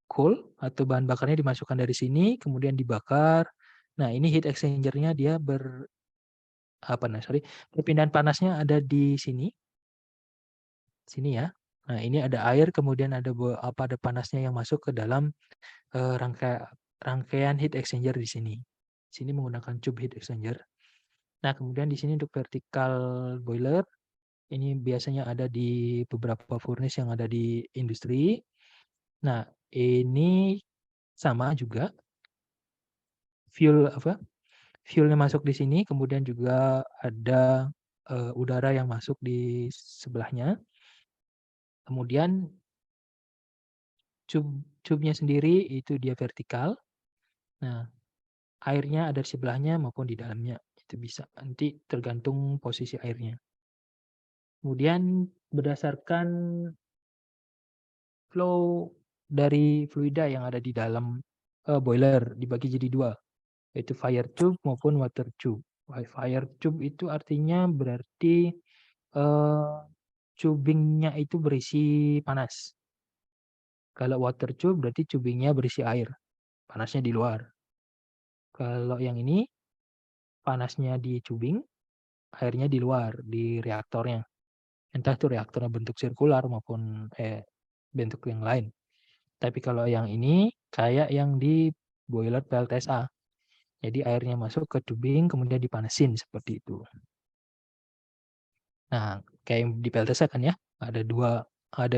coal atau bahan bakarnya dimasukkan dari sini, kemudian dibakar. Nah, ini heat exchanger-nya dia perpindahan panasnya ada di sini. Sini ya. Nah, ini ada air, kemudian ada panasnya yang masuk ke dalam rangkaian heat exchanger di sini. Sini menggunakan tube heat exchanger. Nah, kemudian di sini untuk vertical boiler, ini biasanya ada di beberapa furnace yang ada di industri. Nah, ini sama juga. Fuelnya masuk di sini, kemudian juga ada udara yang masuk di sebelahnya. Kemudian tube-nya sendiri itu dia vertikal. Nah, airnya ada di sebelahnya maupun di dalamnya. Itu bisa, nanti tergantung posisi airnya. Kemudian berdasarkan flow dari fluida yang ada di dalam boiler dibagi jadi dua, yaitu fire tube maupun water tube. Fire tube itu artinya berarti tubingnya itu berisi panas. Kalau water tube berarti tubingnya berisi air, panasnya di luar. Kalau yang ini panasnya di tubing, airnya di luar, di reaktornya. Entah itu reaktornya bentuk sirkular maupun bentuk yang lain. Tapi kalau yang ini kayak yang di boiler PLTSA. Jadi airnya masuk ke tubing kemudian dipanasin seperti itu. Nah, kayak di PLTSA kan ya, ada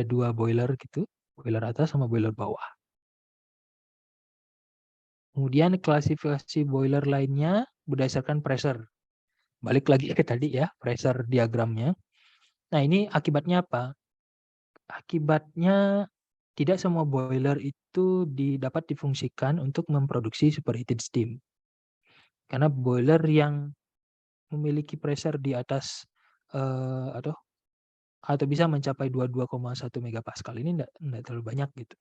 dua boiler gitu, boiler atas sama boiler bawah. Kemudian klasifikasi boiler lainnya berdasarkan pressure. Balik lagi ke tadi ya, pressure diagramnya. Nah, ini akibatnya apa? Akibatnya tidak semua boiler itu dapat difungsikan untuk memproduksi superheated steam. Karena boiler yang memiliki pressure di atas atau bisa mencapai 22,1 megapascal ini enggak terlalu banyak gitu.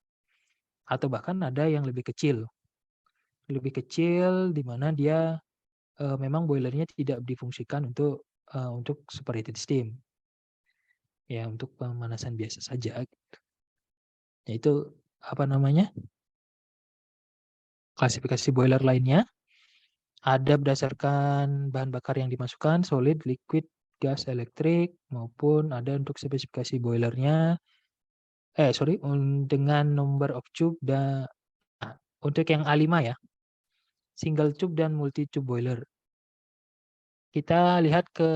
Atau bahkan ada yang lebih kecil. Lebih kecil di mana dia memang boilernya tidak difungsikan untuk superheated steam. Ya, untuk pemanasan biasa saja gitu. Yaitu apa namanya? Klasifikasi boiler lainnya ada berdasarkan bahan bakar yang dimasukkan, solid, liquid, gas, elektrik, maupun ada untuk spesifikasi boilernya dengan number of tube dan untuk yang A5 ya, single tube dan multi tube boiler. Kita lihat ke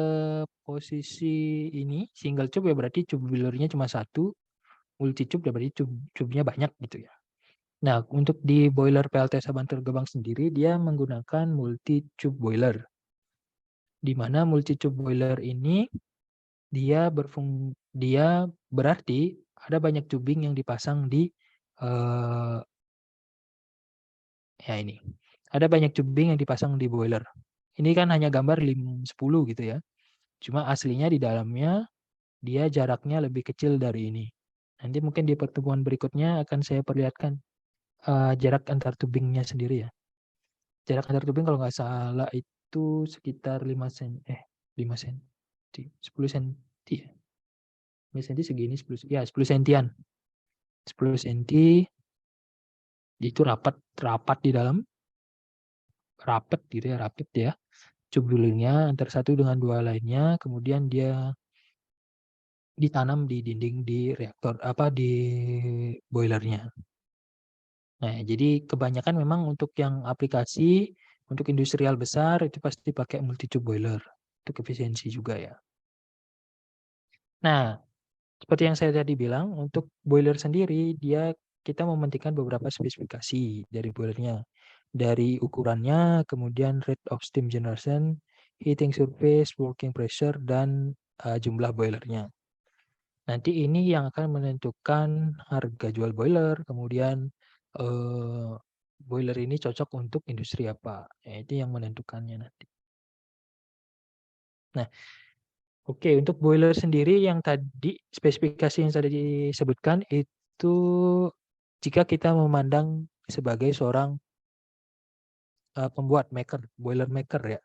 posisi ini, single tube ya berarti tube boilernya cuma satu, multi tube ya berarti tube-nya banyak gitu ya. Nah, untuk di boiler PLTSA Bantar Gebang sendiri dia menggunakan multi tube boiler. Di mana multi tube boiler ini dia berarti ada banyak tubing yang dipasang di ini. Ada banyak tubing yang dipasang di boiler. Ini kan hanya gambar 10 gitu ya. Cuma aslinya di dalamnya dia jaraknya lebih kecil dari ini. Nanti mungkin di pertemuan berikutnya akan saya perlihatkan jarak antar tubingnya sendiri ya. Jarak antar tubing kalau nggak salah itu sekitar 5 cm. 5 cm. 10 cm ya. 5 cm segini 10 cm-an. 10 cm itu rapat di dalam. Rapet ya. Tubulingnya antara satu dengan dua lainnya, kemudian dia ditanam di dinding di reaktor di boilernya. Nah, jadi kebanyakan memang untuk yang aplikasi untuk industrial besar itu pasti pakai multi tube boiler untuk efisiensi juga ya. Nah, seperti yang saya tadi bilang, untuk boiler sendiri kita mementingkan beberapa spesifikasi dari boilernya. Dari ukurannya, kemudian rate of steam generation, heating surface, working pressure, dan jumlah boilernya. Nanti ini yang akan menentukan harga jual boiler, kemudian boiler ini cocok untuk industri apa. Ya, itu yang menentukannya nanti. Nah, oke, untuk boiler sendiri yang tadi, spesifikasi yang tadi disebutkan itu jika kita memandang sebagai seorang pembuat boiler maker ya.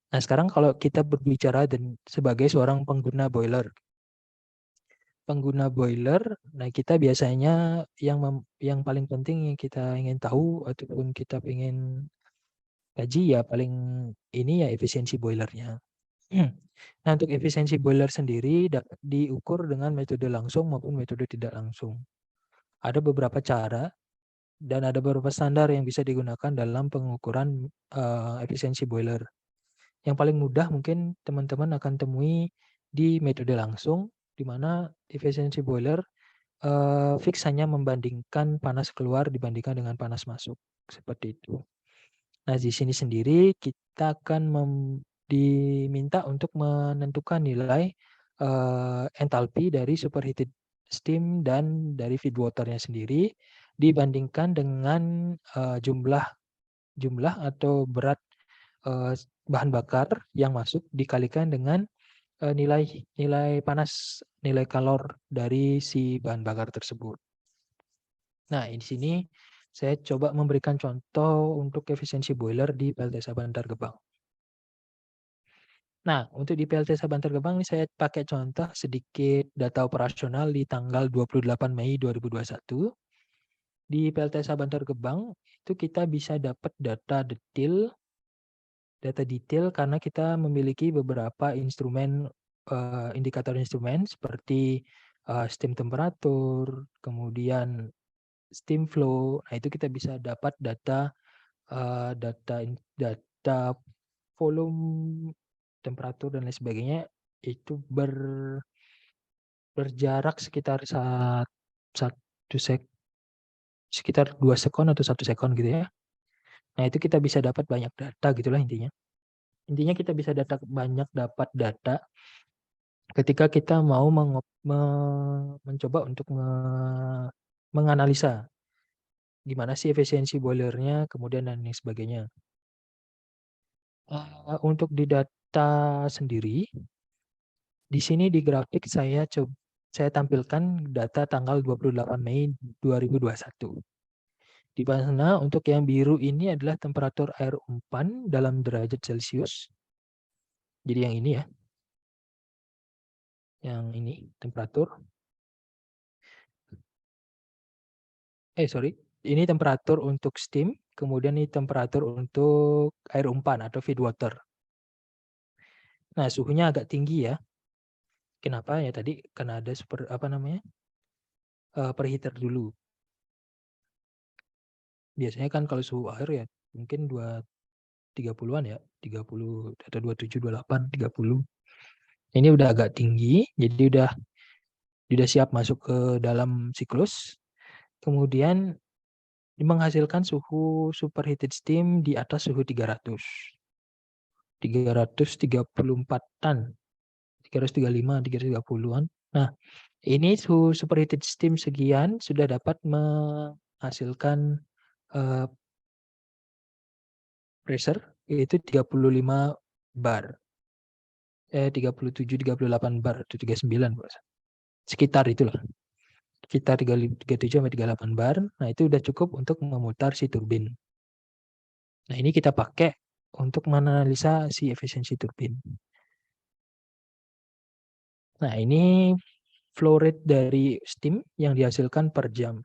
Nah, sekarang kalau kita berbicara sebagai seorang pengguna boiler. Nah kita biasanya yang paling penting yang kita ingin tahu ataupun kita ingin kaji ya paling ini ya efisiensi boilernya. Nah, untuk efisiensi boiler sendiri diukur dengan metode langsung maupun metode tidak langsung. Ada beberapa cara dan ada beberapa standar yang bisa digunakan dalam pengukuran efisiensi boiler. Yang paling mudah mungkin teman-teman akan temui di metode langsung, di mana efisiensi boiler fix hanya membandingkan panas keluar dibandingkan dengan panas masuk, seperti itu. Nah, di sini sendiri kita akan diminta untuk menentukan nilai entalpi dari superheated steam dan dari feed water-nya sendiri dibandingkan dengan jumlah atau berat bahan bakar yang masuk dikalikan dengan nilai panas, nilai kalor dari si bahan bakar tersebut. Nah, di sini saya coba memberikan contoh untuk efisiensi boiler di PLTSA Bantar Gebang. Nah, untuk di PLTSA Bantar Gebang ini saya pakai contoh sedikit data operasional di tanggal 28 Mei 2021. Di PLTSA Bantar Gebang itu kita bisa dapat data detail karena kita memiliki beberapa instrumen indikator instrumen seperti steam temperatur, kemudian steam flow. Nah, itu kita bisa dapat data volume, temperatur dan lain sebagainya itu berjarak sekitar sekitar 2 sekon atau 1 sekon gitu ya. Nah, itu kita bisa dapat banyak data gitulah intinya. Intinya kita bisa dapat data ketika kita mau mencoba untuk menganalisa gimana sih efisiensi boilernya, kemudian dan lain sebagainya. Untuk di data sendiri, di sini di grafik saya tampilkan data tanggal 28 Mei 2021. Di mana untuk yang biru ini adalah temperatur air umpan dalam derajat Celcius. Jadi yang ini ya. Yang ini temperatur. Ini temperatur untuk steam, kemudian ini temperatur untuk air umpan atau feed water. Nah, suhunya agak tinggi ya. Kenapa ya tadi? Karena ada preheater dulu. Biasanya kan kalau suhu air ya mungkin 30-an ya, 30 atau 27, 28, 30. Ini udah agak tinggi, jadi udah siap masuk ke dalam siklus. Kemudian menghasilkan suhu superheated steam di atas suhu 334-an, 335, 330-an. Nah, ini suhu superheated steam sekian sudah dapat menghasilkan pressure yaitu 35 bar. 37, 38 bar atau 39 sekitar itulah. Sekitar 37 sampai 38 bar. Nah, itu udah cukup untuk memutar si turbin. Nah, ini kita pakai untuk menganalisa si efisiensi turbin. Nah, ini flow rate dari steam yang dihasilkan per jam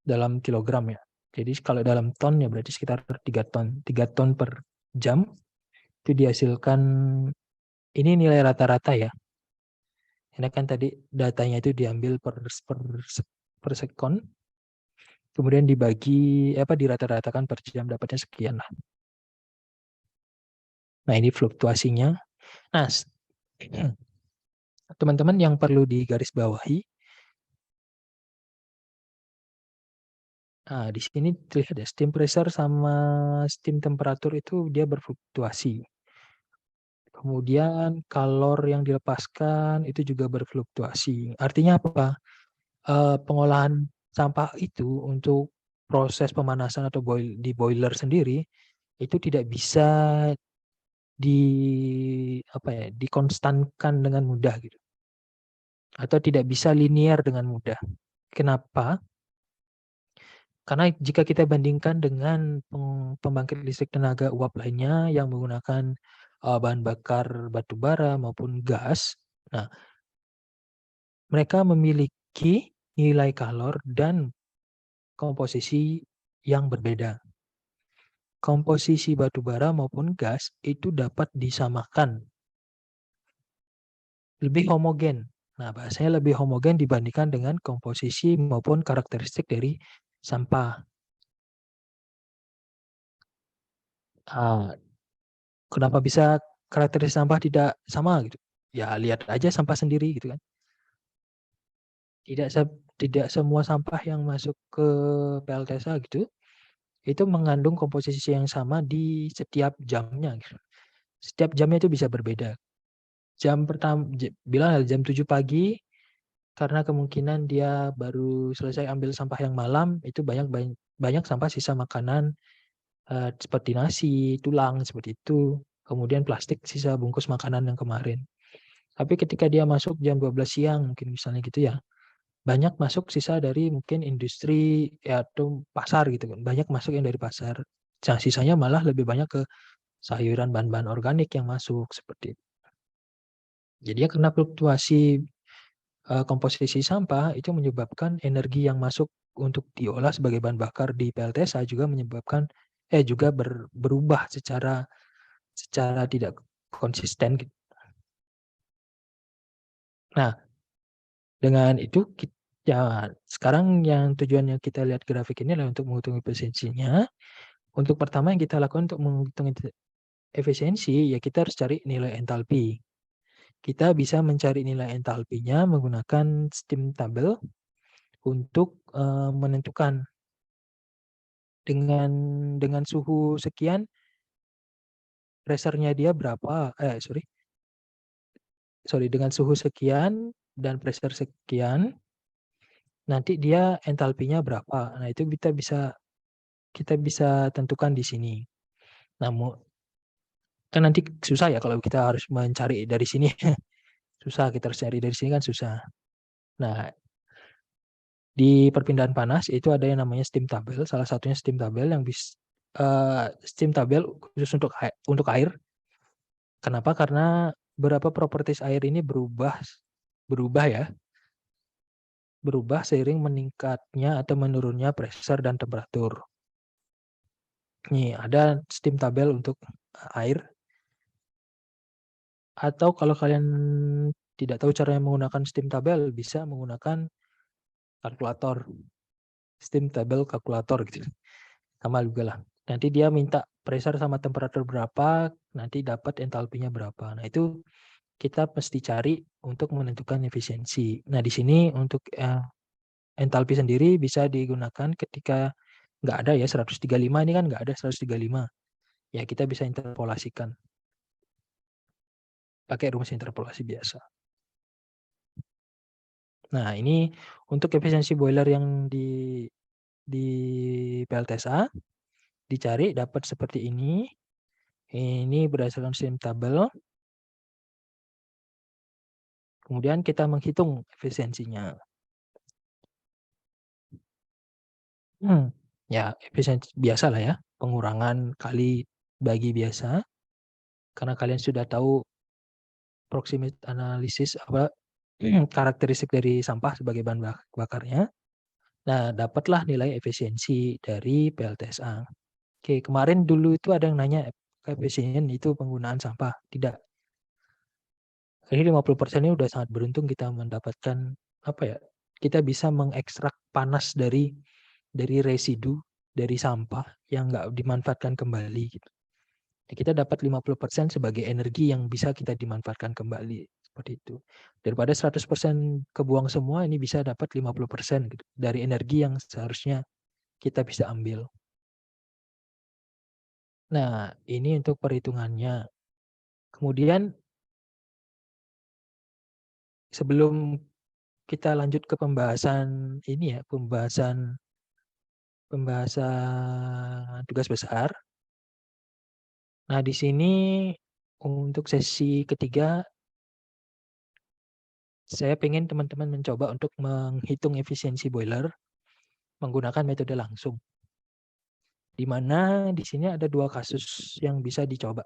dalam kilogram ya. Jadi kalau dalam ton ya berarti sekitar 3 ton. 3 ton per jam itu dihasilkan, ini nilai rata-rata ya. Ini kan tadi datanya itu diambil per sekon. Kemudian dirata-ratakan per jam dapatnya sekian lah. Nah, ini fluktuasinya. Nah, teman-teman yang perlu digarisbawahi, di sini terlihat ya, steam pressure sama steam temperatur itu dia berfluktuasi. Kemudian kalor yang dilepaskan itu juga berfluktuasi. Artinya apa? Pengolahan sampah itu untuk proses pemanasan atau di boiler sendiri itu tidak bisa dikonstankan dengan mudah gitu. Atau tidak bisa linear dengan mudah. Kenapa? Karena jika kita bandingkan dengan pembangkit listrik tenaga uap lainnya yang menggunakan bahan bakar batu bara maupun gas, nah mereka memiliki nilai kalor dan komposisi yang berbeda. Komposisi batu bara maupun gas itu dapat disamakan, lebih homogen. Nah, bahasanya lebih homogen dibandingkan dengan komposisi maupun karakteristik dari sampah. Kenapa bisa karakteristik sampah tidak sama gitu? Ya lihat aja sampah sendiri gitu kan. tidak semua sampah yang masuk ke PLTSA gitu, itu mengandung komposisi yang sama di setiap jamnya gitu. Setiap jamnya itu bisa berbeda. Jam pertama bilang jam 7 pagi, karena kemungkinan dia baru selesai ambil sampah yang malam, itu banyak sampah sisa makanan seperti nasi, tulang seperti itu. Kemudian plastik sisa bungkus makanan yang kemarin. Tapi ketika dia masuk jam 12 siang mungkin misalnya gitu ya, banyak masuk sisa dari mungkin industri ya, atau pasar gitu kan. Banyak masuk yang dari pasar. Nah, sisanya malah lebih banyak ke sayuran bahan-bahan organik yang masuk seperti itu. Jadi ya karena fluktuasi komposisi sampah itu menyebabkan energi yang masuk untuk diolah sebagai bahan bakar di PLTSA juga menyebabkan juga berubah secara tidak konsisten gitu. Nah, dengan itu ya sekarang yang tujuannya kita lihat grafik ini adalah untuk menghitung efisiensinya. Untuk pertama yang kita lakukan untuk menghitung efisiensi ya kita harus cari nilai entalpi. Kita bisa mencari nilai entalpinya menggunakan steam table untuk menentukan dengan suhu sekian pressure-nya dia berapa dengan suhu sekian dan pressure sekian nanti dia entalpinya berapa. Nah, itu kita bisa tentukan di sini. Namun kan nanti susah ya kalau kita harus mencari dari sini. Susah, kita harus cari dari sini kan susah. Nah, di perpindahan panas itu ada yang namanya steam table, salah satunya steam table yang steam table khusus untuk air. Kenapa? Karena beberapa properties air ini berubah ya. Berubah seiring meningkatnya atau menurunnya pressure dan temperatur. Nih, ada steam table untuk air. Atau kalau kalian tidak tahu cara menggunakan steam table, bisa menggunakan kalkulator. Steam table kalkulator gitu. Sama juga lah. Nanti dia minta pressure sama temperatur berapa, nanti dapat entalpinya berapa. Nah, itu kita mesti cari untuk menentukan efisiensi. Nah, di sini untuk entalpi sendiri bisa digunakan ketika nggak ada ya 135, ini kan nggak ada 135. Ya, kita bisa interpolasikan. Pakai rumus interpolasi biasa. Nah, ini untuk efisiensi boiler yang di PLTSA dicari dapat seperti ini. Ini berdasarkan steam table. Kemudian kita menghitung efisiensinya. Ya, efisiensi biasa lah ya, pengurangan kali bagi biasa. Karena kalian sudah tahu proximate analysis karakteristik dari sampah sebagai bahan bakarnya. Nah, dapatlah nilai efisiensi dari PLTSA. Oke, kemarin dulu itu ada yang nanya efisien itu penggunaan sampah. Tidak. Ini 50% ini udah sangat beruntung kita mendapatkan kita bisa mengekstrak panas dari residu dari sampah yang nggak dimanfaatkan kembali gitu. Kita dapat 50% sebagai energi yang bisa kita dimanfaatkan kembali seperti itu. Daripada 100% kebuang semua, ini bisa dapat 50% gitu, dari energi yang seharusnya kita bisa ambil. Nah, ini untuk perhitungannya. Kemudian sebelum kita lanjut ke pembahasan ini ya, pembahasan tugas besar. Nah, di sini untuk sesi ketiga saya pengen teman-teman mencoba untuk menghitung efisiensi boiler menggunakan metode langsung. Di mana di sini ada 2 kasus yang bisa dicoba.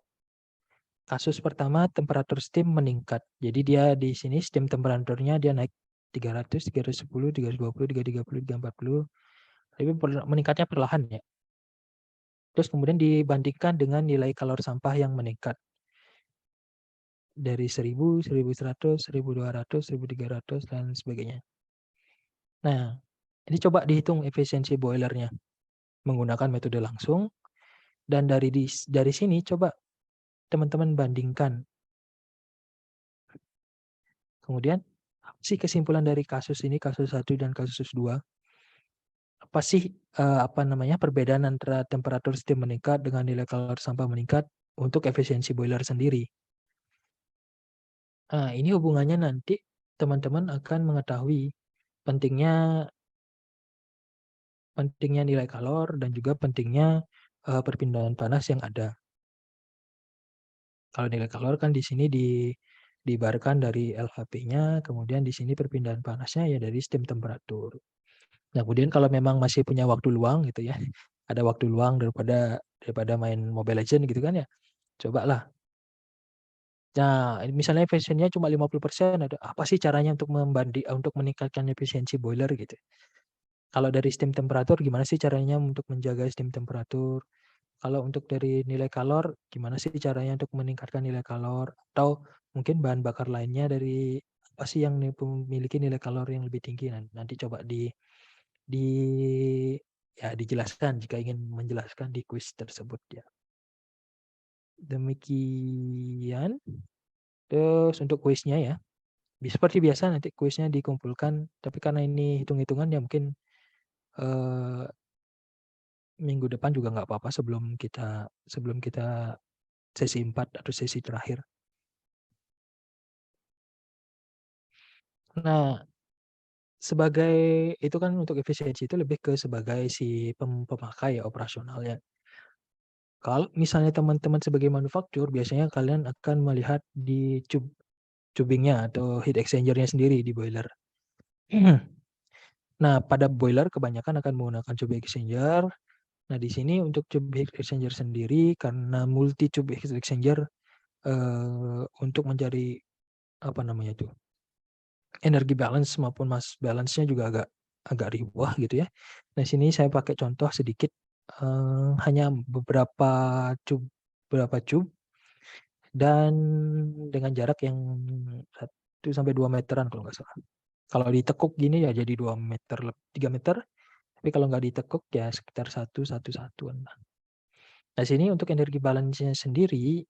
Kasus pertama temperatur steam meningkat. Jadi dia di sini steam temperaturnya dia naik 300, 310, 320, 330, 340. Tapi meningkatnya perlahan ya. Terus kemudian dibandingkan dengan nilai kalor sampah yang meningkat. Dari 1000, 1100, 1200, 1300 dan sebagainya. Nah, ini coba dihitung efisiensi boilernya menggunakan metode langsung, dan dari sini coba teman-teman bandingkan. Kemudian Apa sih kesimpulan dari kasus ini, kasus 1 dan kasus 2? Apa sih perbedaan antara temperatur sistem meningkat dengan nilai kalor sampah meningkat untuk efisiensi boiler sendiri? Nah, ini hubungannya nanti teman-teman akan mengetahui pentingnya nilai kalor dan juga pentingnya perpindahan panas yang ada. Kalau nilai kalor kan di sini diibaratkan dari LHP-nya, kemudian di sini perpindahan panasnya ya dari sistem temperatur. Nah, kemudian kalau memang masih punya waktu luang gitu ya, ada waktu luang daripada main Mobile Legends gitu kan ya, cobalah. Nah, misalnya efisiensinya cuma 50%, apa sih caranya untuk meningkatkan efisiensi boiler gitu. Kalau dari sistem temperatur gimana sih caranya untuk menjaga sistem temperatur? Kalau untuk dari nilai kalor, gimana sih caranya untuk meningkatkan nilai kalor? Atau mungkin bahan bakar lainnya dari apa sih yang memiliki nilai kalor yang lebih tinggi? Nanti coba dijelaskan jika ingin menjelaskan di kuis tersebut ya. Demikian. Terus untuk kuisnya ya, seperti biasa nanti kuisnya dikumpulkan, tapi karena ini hitung-hitungan ya mungkin minggu depan juga nggak apa-apa sebelum kita sesi 4 atau sesi terakhir. Nah, sebagai itu kan untuk efisiensi itu lebih ke sebagai si pemakai ya, operasionalnya. Kalau misalnya teman-teman sebagai manufaktur, biasanya kalian akan melihat di tubingnya atau heat exchanger-nya sendiri di boiler. Nah, pada boiler kebanyakan akan menggunakan tube exchanger. Nah, di sini untuk tube heat exchanger sendiri karena multi tube heat exchanger untuk mencari energi balance maupun mass balance-nya juga agak riwah gitu ya. Nah, sini saya pakai contoh sedikit hanya beberapa tube dan dengan jarak yang 1-2 meteran kalau nggak salah. Kalau ditekuk gini ya jadi 2 meter, 3 meter. Tapi kalau nggak ditekuk ya sekitar 1-1-1-an. Nah, sini untuk energi balance-nya sendiri,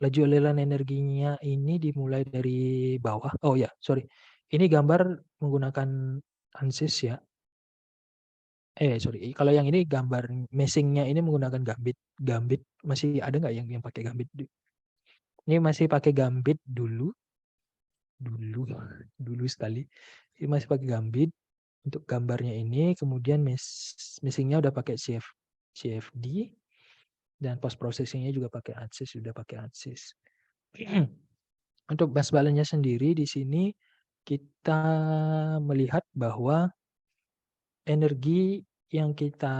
laju aliran energinya ini dimulai dari bawah. Oh ya, sorry. Ini gambar menggunakan ANSYS ya. Sorry. Kalau yang ini gambar meshing-nya ini menggunakan Gambit. Gambit masih ada nggak yang pakai Gambit? Ini masih pakai Gambit dulu sekali. Ini masih pakai Gambit untuk gambarnya ini. Kemudian meshing-nya udah pakai CFD dan post processing-nya juga pakai ANSYS, sudah pakai ANSYS. Untuk mass balance-nya sendiri di sini kita melihat bahwa energi yang kita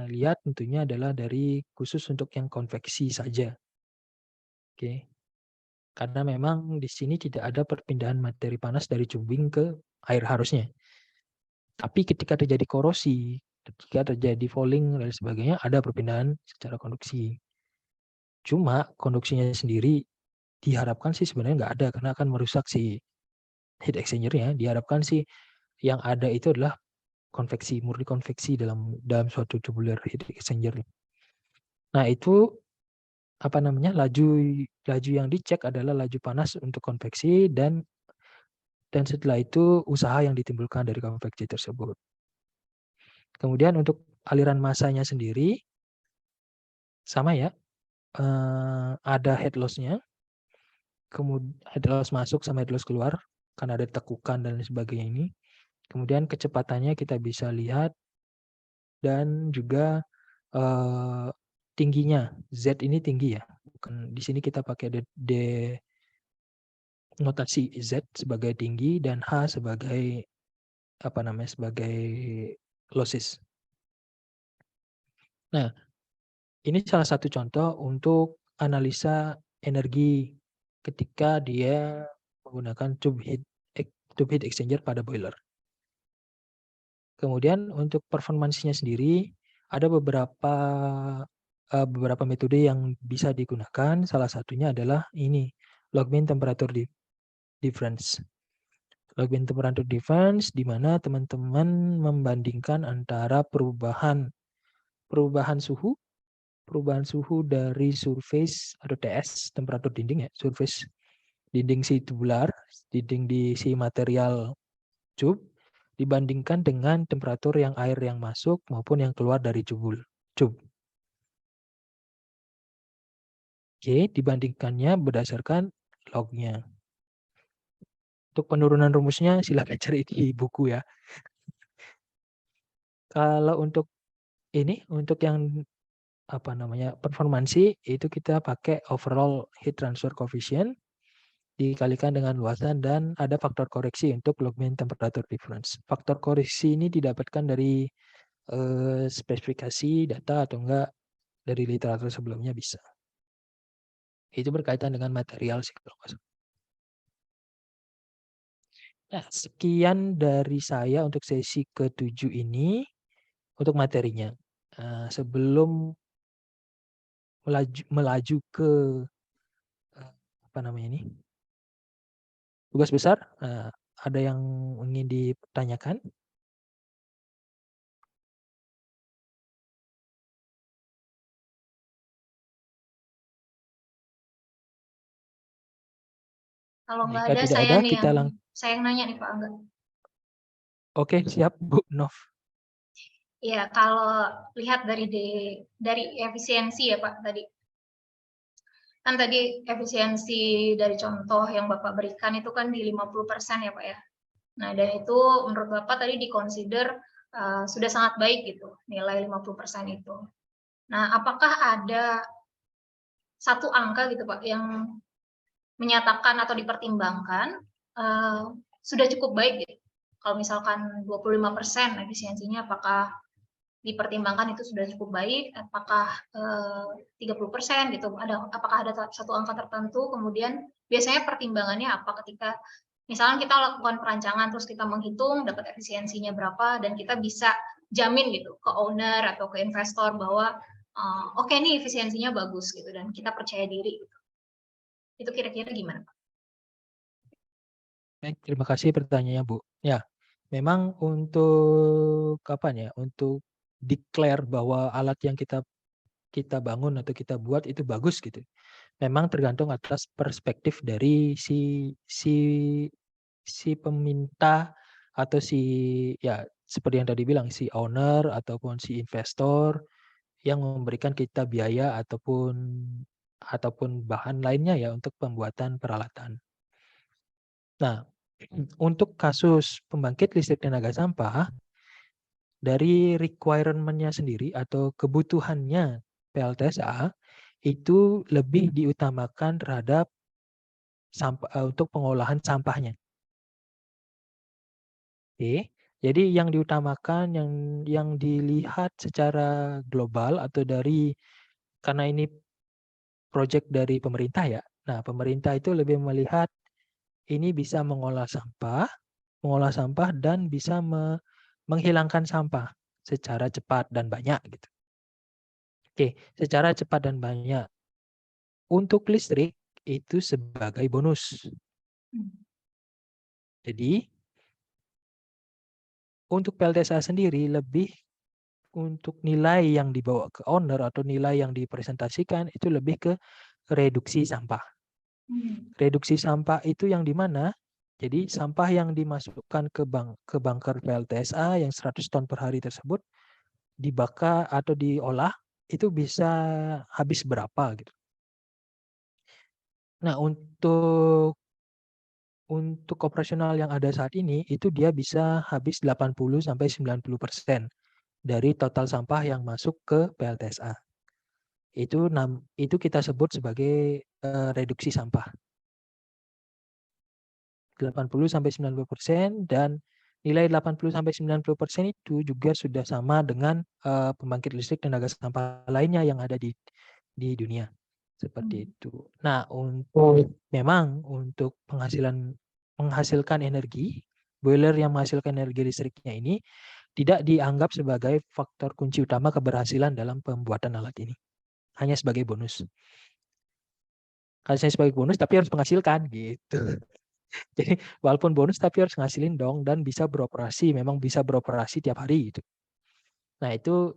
lihat tentunya adalah dari khusus untuk yang konveksi saja. Oke. Karena memang di sini tidak ada perpindahan materi panas dari tubing ke air harusnya. Tapi ketika terjadi korosi, ketika terjadi falling dan sebagainya, ada perpindahan secara konduksi. Cuma konduksinya sendiri diharapkan sih sebenarnya nggak ada karena akan merusak si heat exchanger-nya. Diharapkan sih yang ada itu adalah murni konveksi dalam suatu tubular heat exchanger. Nah, itu laju yang dicek adalah laju panas untuk konveksi dan setelah itu usaha yang ditimbulkan dari konveksi tersebut. Kemudian untuk aliran masanya sendiri sama ya, ada head loss-nya, kemudian head loss masuk sama head loss keluar karena ada tekukan dan sebagainya ini. Kemudian kecepatannya kita bisa lihat dan juga tingginya. Z ini tinggi ya. Bukan di sini kita pakai notasi Z sebagai tinggi dan H sebagai sebagai losses. Nah, ini salah satu contoh untuk analisa energi ketika dia menggunakan tube heat exchanger pada boiler. Kemudian untuk performansinya sendiri ada beberapa metode yang bisa digunakan. Salah satunya adalah ini, log mean temperature difference. Log mean temperature difference di mana teman-teman membandingkan antara perubahan suhu dari surface atau TS, temperatur dinding ya, surface dinding si tubular, dinding di si material tube, dibandingkan dengan temperatur yang air yang masuk maupun yang keluar dari tube. Oke, dibandingkannya berdasarkan lognya. Untuk penurunan rumusnya silakan cari di buku ya. Kalau untuk ini, untuk yang performansi, itu kita pakai overall heat transfer coefficient dikalikan dengan luasan dan ada faktor koreksi untuk log mean temperature difference. Faktor koreksi ini didapatkan dari spesifikasi data atau enggak dari literatur sebelumnya bisa. Itu berkaitan dengan material sih kalau nggak salah. Nah, sekian dari saya untuk sesi ke-7 ini untuk materinya. Sebelum melaju ke tugas besar, ada yang ingin ditanyakan? Kalau nggak Jika ada, tidak saya ada, nih kita saya yang nanya nih Pak Angga. Oke, siap Bu Nov. Ya, kalau lihat dari efisiensi ya Pak tadi. Kan tadi efisiensi dari contoh yang Bapak berikan itu kan di 50% ya Pak ya. Nah, dan itu menurut Bapak tadi dikonsider sudah sangat baik gitu, nilai 50% itu. Nah, apakah ada satu angka gitu Pak yang menyatakan atau dipertimbangkan sudah cukup baik gitu? Kalau misalkan 25% efisiensinya, apakah dipertimbangkan itu sudah cukup baik? Apakah 30% gitu? Apakah ada satu angka tertentu? Kemudian biasanya pertimbangannya apa ketika misalnya kita lakukan perancangan terus kita menghitung dapat efisiensinya berapa dan kita bisa jamin gitu ke owner atau ke investor bahwa oke nih efisiensinya bagus gitu dan kita percaya diri gitu. Itu kira-kira gimana Pak? Baik, terima kasih pertanyaannya Bu. Ya, memang untuk untuk declare bahwa alat yang kita bangun atau kita buat itu bagus gitu. Memang tergantung atas perspektif dari si peminta atau ya seperti yang tadi bilang si owner ataupun si investor yang memberikan kita biaya ataupun bahan lainnya ya untuk pembuatan peralatan. Nah, untuk kasus pembangkit listrik tenaga sampah, dari requirement-nya sendiri atau kebutuhannya PLTSA itu lebih diutamakan terhadap untuk pengolahan sampahnya. Oke, jadi yang diutamakan, yang dilihat secara global atau karena ini proyek dari pemerintah ya. Nah, pemerintah itu lebih melihat ini bisa mengolah sampah dan bisa menghilangkan sampah secara cepat dan banyak gitu. Oke, secara cepat dan banyak. Untuk listrik itu sebagai bonus. Jadi untuk PLTSA sendiri lebih untuk nilai yang dibawa ke owner atau nilai yang dipresentasikan itu lebih ke reduksi sampah. Reduksi sampah itu yang di mana? Jadi sampah yang dimasukkan ke bunker PLTSA yang 100 ton per hari tersebut dibakar atau diolah itu bisa habis berapa gitu. Nah, untuk operasional yang ada saat ini itu dia bisa habis 80-90% dari total sampah yang masuk ke PLTSA. Itu kita sebut sebagai reduksi sampah. 80-90% dan nilai 80-90% itu juga sudah sama dengan pembangkit listrik tenaga sampah lainnya yang ada di dunia. Seperti itu. Nah, memang untuk menghasilkan energi, boiler yang menghasilkan energi listriknya ini tidak dianggap sebagai faktor kunci utama keberhasilan dalam pembuatan alat ini. Hanya sebagai bonus. Hanya sebagai bonus tapi harus menghasilkan gitu. Jadi walaupun bonus tapi harus ngasilin dong dan bisa beroperasi, memang bisa beroperasi tiap hari gitu. Nah, itu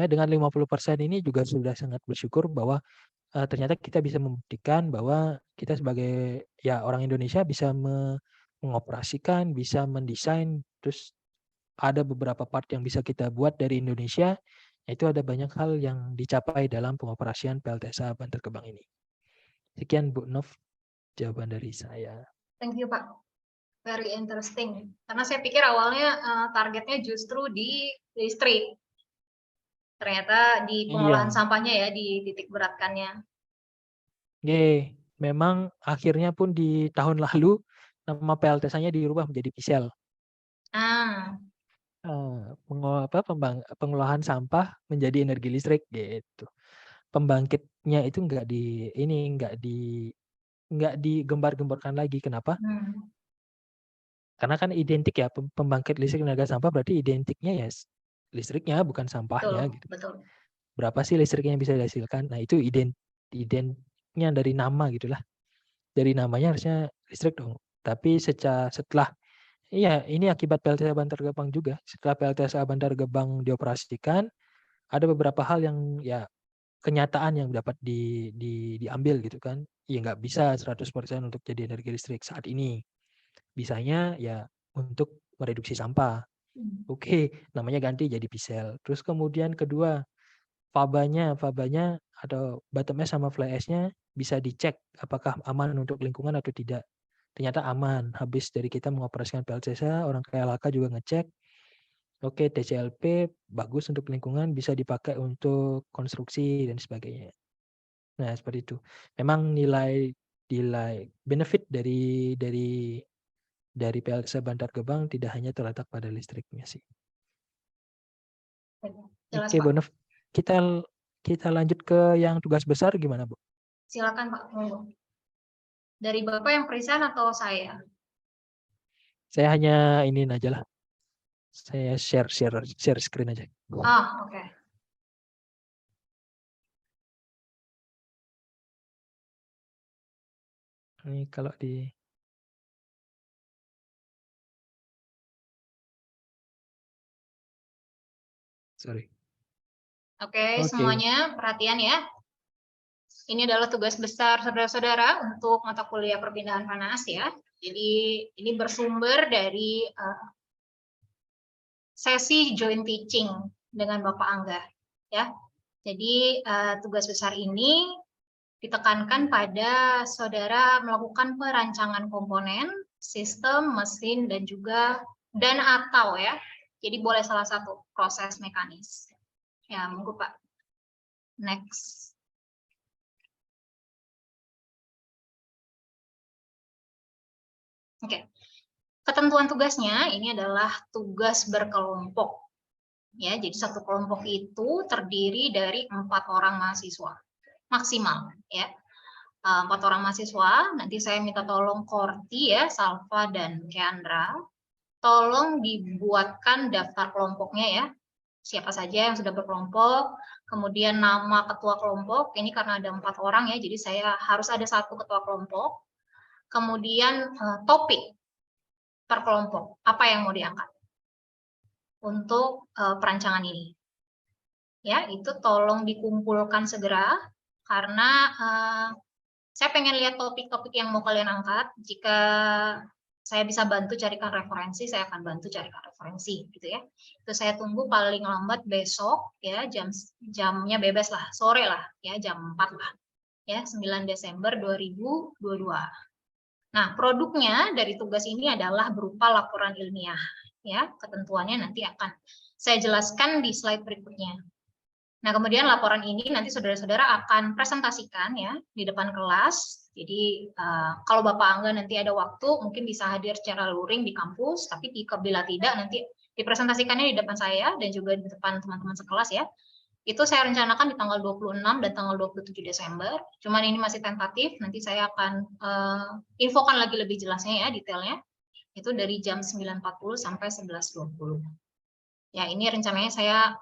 dengan 50% ini juga sudah sangat bersyukur bahwa ternyata kita bisa membuktikan bahwa kita sebagai ya orang Indonesia bisa mengoperasikan, bisa mendesain, terus ada beberapa part yang bisa kita buat dari Indonesia. Itu ada banyak hal yang dicapai dalam pengoperasian PLTSA Bantar Gebang ini. Sekian Bu Nov, jawaban dari saya. Thank you Pak. Very interesting. Karena saya pikir awalnya targetnya justru di listrik. Ternyata di pengolahan Iya. sampahnya ya, di titik beratkannya. Oke, memang akhirnya pun di tahun lalu nama PLTSA-nya dirubah menjadi PISEL. Pengolahan sampah menjadi energi listrik gitu. Pembangkitnya itu nggak digembar-gemborkan lagi. Kenapa? Karena kan identik ya, pembangkit listrik tenaga sampah berarti identiknya ya listriknya bukan sampahnya Betul, gitu. betul. Berapa sih listriknya yang bisa dihasilkan? Nah, itu identiknya dari nama gitulah. Dari namanya harusnya listrik dong. Tapi setelah iya, ini akibat PLTSA Bantar Gebang juga. Setelah PLTSA Bantar Gebang dioperasikan, ada beberapa hal yang ya kenyataan yang dapat diambil gitu kan. Ya nggak bisa 100% untuk jadi energi listrik saat ini. Bisanya ya untuk mereduksi sampah. Oke, namanya ganti jadi PISEL. Terus kemudian kedua, fabanya atau bottom ash sama fly ash-nya bisa dicek apakah aman untuk lingkungan atau tidak. Ternyata aman. Habis dari kita mengoperasikan PLTSA, orang KLHK juga ngecek. Oke, TCLP bagus untuk lingkungan, bisa dipakai untuk konstruksi dan sebagainya. Nah, seperti itu. Memang nilai benefit dari PLTSA Bantar Gebang tidak hanya terletak pada listriknya sih. Jelas, Oke, Pak. Bu Nov. Kita lanjut ke yang tugas besar gimana, Bu? Silakan, Pak. Dari Bapak yang present atau saya? Saya hanya ini aja lah. Saya share screen aja. Oke. Ini kalau di sorry. Oke, semuanya perhatian ya. Ini adalah tugas besar saudara-saudara untuk mata kuliah perpindahan panas ya. Jadi ini bersumber dari sesi joint teaching dengan Bapak Angga ya. Jadi tugas besar ini ditekankan pada saudara melakukan perancangan komponen, sistem, mesin dan atau ya. Jadi boleh salah satu proses mekanis. Ya, monggo Pak. Next. Oke. Ketentuan tugasnya ini adalah tugas berkelompok. Ya, jadi satu kelompok itu terdiri dari 4 orang mahasiswa maksimal ya. 4 orang mahasiswa, nanti saya minta tolong Korti ya, Salva dan Keandra. Tolong dibuatkan daftar kelompoknya ya. Siapa saja yang sudah berkelompok, kemudian nama ketua kelompok, ini karena ada 4 orang ya, jadi saya harus ada satu ketua kelompok. Kemudian topik per kelompok, apa yang mau diangkat untuk perancangan ini. Ya, itu tolong dikumpulkan segera, karena saya pengen lihat topik-topik yang mau kalian angkat. Jika saya bisa bantu carikan referensi, saya akan bantu carikan referensi gitu ya. Itu saya tunggu paling lambat besok ya, jamnya bebas lah, sore lah ya, jam 4 lah. Ya, 9 Desember 2022. Nah, produknya dari tugas ini adalah berupa laporan ilmiah ya. Ketentuannya nanti akan saya jelaskan di slide berikutnya. Nah, kemudian laporan ini nanti saudara-saudara akan presentasikan ya di depan kelas. Jadi kalau Bapak Angga nanti ada waktu, mungkin bisa hadir secara luring di kampus, tapi bila tidak nanti dipresentasikannya di depan saya dan juga di depan teman-teman sekelas ya. Itu saya rencanakan di tanggal 26 dan tanggal 27 Desember. Cuman ini masih tentatif, nanti saya akan infokan lagi lebih jelasnya ya detailnya. Itu dari jam 9.40 sampai 11.20. Ya, ini rencananya saya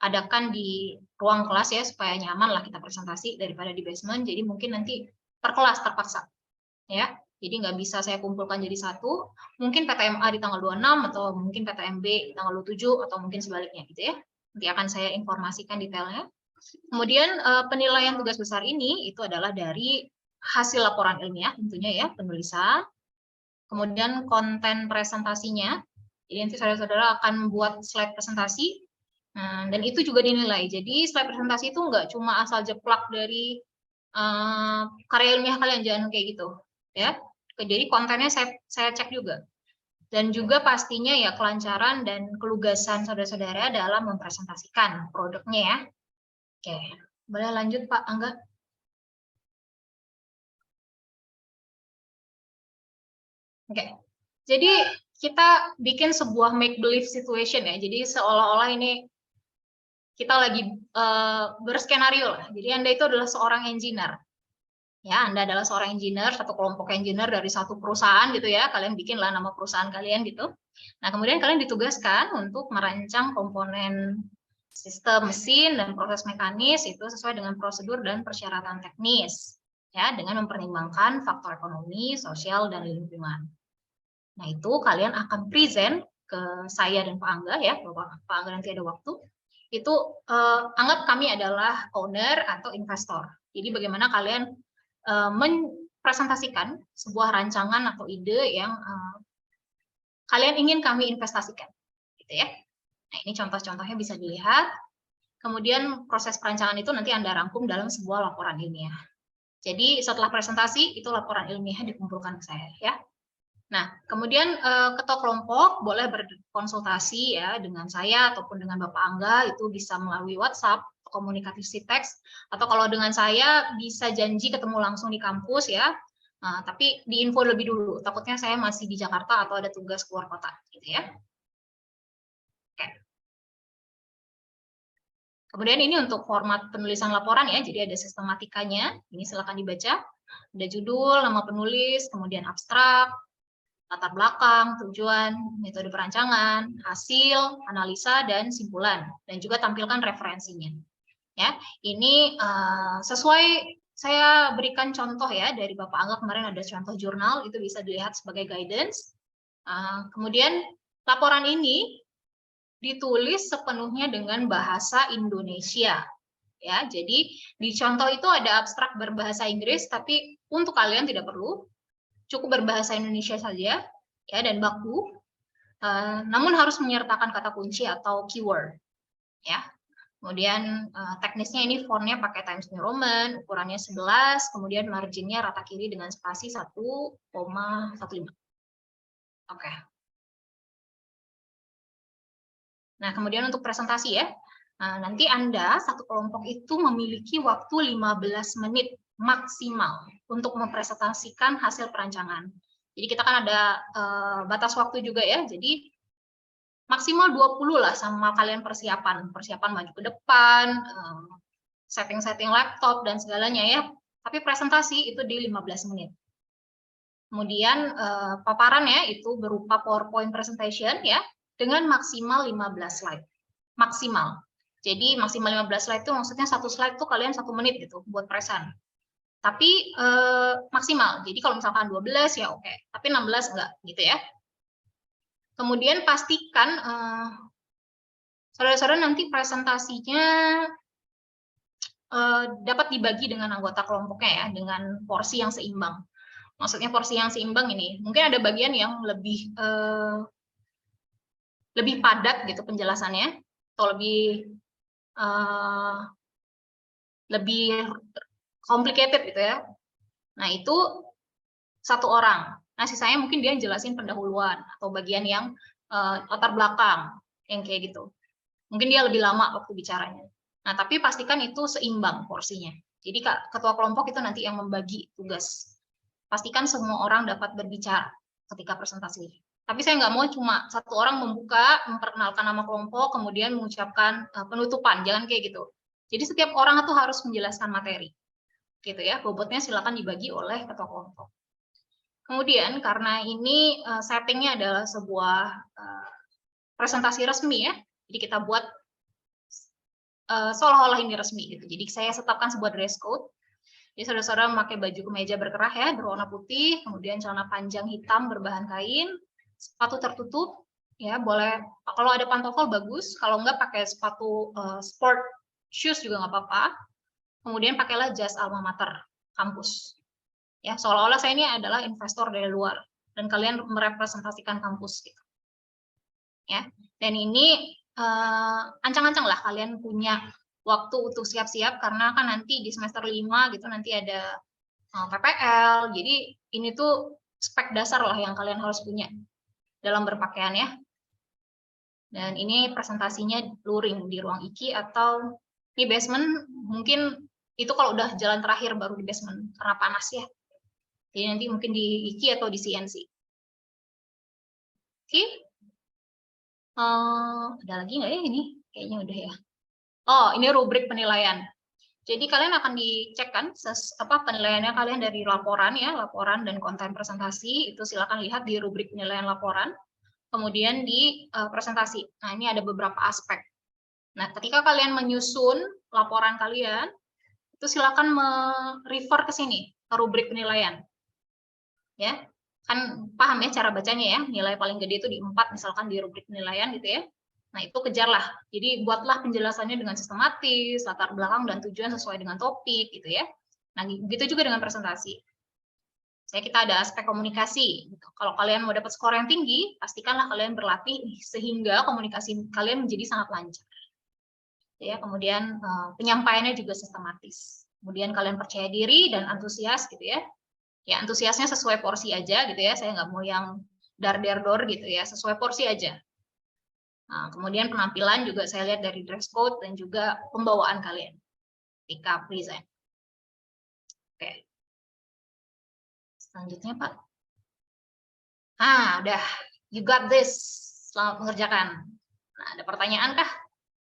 adakan di ruang kelas ya, supaya nyaman lah kita presentasi daripada di basement. Jadi mungkin nanti per kelas terpaksa. Ya, jadi nggak bisa saya kumpulkan jadi satu. Mungkin PTMA di tanggal 26 atau mungkin PTMB di tanggal 27 atau mungkin sebaliknya gitu ya. Nanti akan saya informasikan detailnya. Kemudian penilaian tugas besar ini itu adalah dari hasil laporan ilmiah tentunya ya, penulisan. Kemudian konten presentasinya. Jadi nanti saudara-saudara akan membuat slide presentasi. Nah, dan itu juga dinilai. Jadi slide presentasi itu nggak cuma asal jeplak dari karya ilmiah kalian, jangan kayak gitu ya. Jadi kontennya saya cek juga. Dan juga pastinya ya kelancaran dan kelugasan saudara-saudara dalam mempresentasikan produknya ya. Oke, boleh lanjut Pak Angga. Oke, jadi kita bikin sebuah make believe situation ya. Jadi seolah-olah ini kita lagi berskenario lah. Jadi Anda itu adalah seorang engineer. Ya, Anda adalah seorang engineer, satu kelompok engineer dari satu perusahaan gitu ya. Kalian bikinlah nama perusahaan kalian gitu. Nah, kemudian kalian ditugaskan untuk merancang komponen sistem mesin dan proses mekanis itu sesuai dengan prosedur dan persyaratan teknis. Ya, dengan mempertimbangkan faktor ekonomi, sosial, dan lingkungan. Nah, itu kalian akan present ke saya dan Pak Angga ya, Pak Angga nanti ada waktu. Itu anggap kami adalah owner atau investor. Jadi bagaimana kalian mempresentasikan sebuah rancangan atau ide yang kalian ingin kami investasikan, gitu ya. Nah, ini contoh-contohnya bisa dilihat. Kemudian proses perancangan itu nanti Anda rangkum dalam sebuah laporan ilmiah. Jadi setelah presentasi itu laporan ilmiah dikumpulkan ke saya ya. Nah, kemudian ketua kelompok boleh berkonsultasi ya dengan saya ataupun dengan Bapak Angga, itu bisa melalui WhatsApp, komunikasi teks, atau kalau dengan saya bisa janji ketemu langsung di kampus ya. Nah, tapi diinfo lebih dulu, takutnya saya masih di Jakarta atau ada tugas keluar kota gitu ya. Oke. Kemudian ini untuk format penulisan laporan ya, jadi ada sistematikanya, ini silakan dibaca. Ada judul, nama penulis, kemudian abstrak, latar belakang, tujuan, metode perancangan, hasil, analisa, dan simpulan, dan juga tampilkan referensinya. Ya, ini sesuai saya berikan contoh ya dari Bapak Angga kemarin ada contoh jurnal, itu bisa dilihat sebagai guidance. Kemudian laporan ini ditulis sepenuhnya dengan bahasa Indonesia. Ya, jadi di contoh itu ada abstrak berbahasa Inggris, tapi untuk kalian tidak perlu. Cukup berbahasa Indonesia saja ya dan baku, namun harus menyertakan kata kunci atau keyword ya. Kemudian teknisnya ini fontnya pakai Times New Roman, ukurannya 11, kemudian marginnya rata kiri dengan spasi 1,15. Oke. Nah, kemudian untuk presentasi ya. Nanti Anda satu kelompok itu memiliki waktu 15 menit maksimal untuk mempresentasikan hasil perancangan. Jadi kita kan ada batas waktu juga ya, jadi maksimal 20 lah sama kalian persiapan maju ke depan, setting-setting laptop dan segalanya ya, tapi presentasi itu di 15 menit. Kemudian paparannya itu berupa PowerPoint presentation ya, dengan maksimal 15 slide, maksimal. Jadi maksimal 15 slide itu maksudnya satu slide tuh kalian 1 menit gitu buat present. Tapi maksimal. Jadi kalau misalkan 12 ya oke, tapi 16 enggak gitu ya. Kemudian pastikan saudara-saudara nanti presentasinya dapat dibagi dengan anggota kelompoknya ya, dengan porsi yang seimbang. Maksudnya porsi yang seimbang ini, mungkin ada bagian yang lebih padat gitu penjelasannya, atau lebih complicated gitu ya. Nah, itu satu orang. Nah, sisanya mungkin dia jelasin pendahuluan atau bagian yang latar belakang, yang kayak gitu. Mungkin dia lebih lama waktu bicaranya. Nah, tapi pastikan itu seimbang porsinya. Jadi ketua kelompok itu nanti yang membagi tugas. Pastikan semua orang dapat berbicara ketika presentasi. Tapi saya nggak mau cuma satu orang membuka, memperkenalkan nama kelompok, kemudian mengucapkan penutupan. Jangan kayak gitu. Jadi setiap orang itu harus menjelaskan materi. Gitu ya, bobotnya silakan dibagi oleh ketua kelompok. Kemudian karena ini settingnya adalah sebuah presentasi resmi ya, jadi kita buat seolah-olah ini resmi gitu. Jadi saya tetapkan sebuah dress code. Jadi saudara-saudara memakai baju kemeja berkerah ya, berwarna putih, kemudian celana panjang hitam berbahan kain, sepatu tertutup, Ya, boleh. Kalau ada pantofel bagus, kalau enggak pakai sepatu sport shoes juga nggak apa-apa. Kemudian pakailah jas alma mater kampus. Ya, seolah-olah saya ini adalah investor dari luar dan kalian merepresentasikan kampus gitu. Ya. Dan ini ancang-ancang lah kalian punya waktu untuk siap-siap karena kan nanti di semester 5 gitu nanti ada PPL. Jadi ini tuh spek dasar lah yang kalian harus punya dalam berpakaian ya. Dan ini presentasinya luring di ruang IKI atau di basement, mungkin itu kalau udah jalan terakhir baru di basement karena panas ya. Jadi nanti mungkin di IKI atau di CNC. Oke. Ada lagi nggak ya ini? Kayaknya udah ya. Oh, ini rubrik penilaian. Jadi kalian akan dicek kan penilaiannya kalian dari laporan ya, laporan dan konten presentasi itu silakan lihat di rubrik penilaian laporan. Kemudian di presentasi. Nah, ini ada beberapa aspek. Nah, ketika kalian menyusun laporan kalian, itu silakan refer ke sini, ke rubrik penilaian. Ya, kan paham ya cara bacanya ya, nilai paling gede itu di 4, misalkan di rubrik penilaian gitu ya. Nah, itu kejarlah. Jadi, buatlah penjelasannya dengan sistematis, latar belakang dan tujuan sesuai dengan topik gitu ya. Nah, begitu juga dengan presentasi. Kita ada aspek komunikasi. Gitu. Kalau kalian mau dapat skor yang tinggi, pastikanlah kalian berlatih sehingga komunikasi kalian menjadi sangat lancar. Ya, kemudian penyampaiannya juga sistematis. Kemudian kalian percaya diri dan antusias gitu ya. Ya, antusiasnya sesuai porsi aja gitu ya. Saya nggak mau yang dar-der-dor gitu ya, sesuai porsi aja. Nah, kemudian penampilan juga saya lihat dari dress code dan juga pembawaan kalian ketika present. Oke. Selanjutnya, Pak. Udah. You got this. Selamat mengerjakan. Nah, ada pertanyaan kah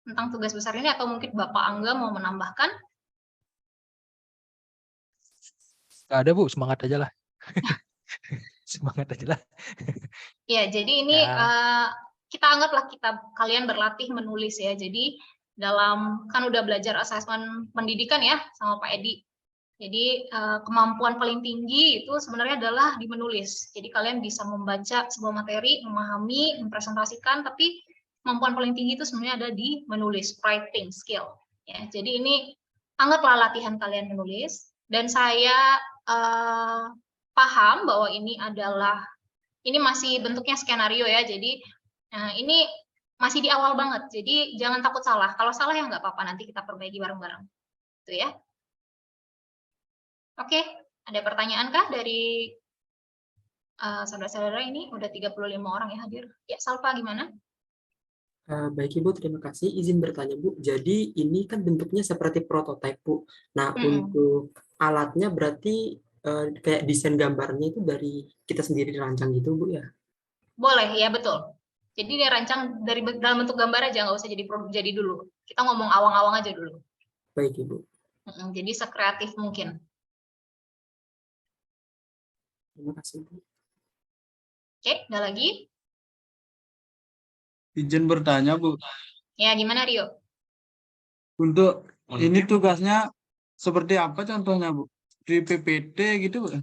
tentang tugas besar ini atau mungkin Bapak Angga mau menambahkan? Nggak ada, Bu. Semangat aja lah. Semangat aja lah. Ya, jadi ini kita anggaplah kalian berlatih menulis ya. Jadi kan udah belajar asesmen pendidikan ya sama Pak Edi. Jadi kemampuan paling tinggi itu sebenarnya adalah di menulis. Jadi kalian bisa membaca sebuah materi, memahami, mempresentasikan, tapi kemampuan paling tinggi itu sebenarnya ada di menulis, writing skill. Ya, jadi ini anggaplah latihan kalian menulis. Dan saya paham bahwa ini masih bentuknya skenario ya. Jadi ini masih di awal banget. Jadi jangan takut salah. Kalau salah ya nggak apa-apa, nanti kita perbaiki bareng-bareng. Itu ya. Oke, ada pertanyaan kah dari saudara-saudara ini? Udah 35 orang ya hadir. Ya, Salva gimana? Baik Ibu, terima kasih. Izin bertanya Bu, jadi ini kan bentuknya seperti prototipe Bu. Nah, untuk alatnya berarti kayak desain gambarnya itu dari kita sendiri rancang gitu Bu ya? Boleh, ya betul. Jadi dia rancang dari dalam bentuk gambar aja, nggak usah jadi dulu. Kita ngomong awang-awang aja dulu. Baik Ibu. Jadi sekreatif mungkin. Terima kasih Bu. Oke, ada lagi? Izin bertanya, Bu. Ya, gimana Rio? Untuk ini tugasnya seperti apa contohnya, Bu? Di PPT gitu, Bu?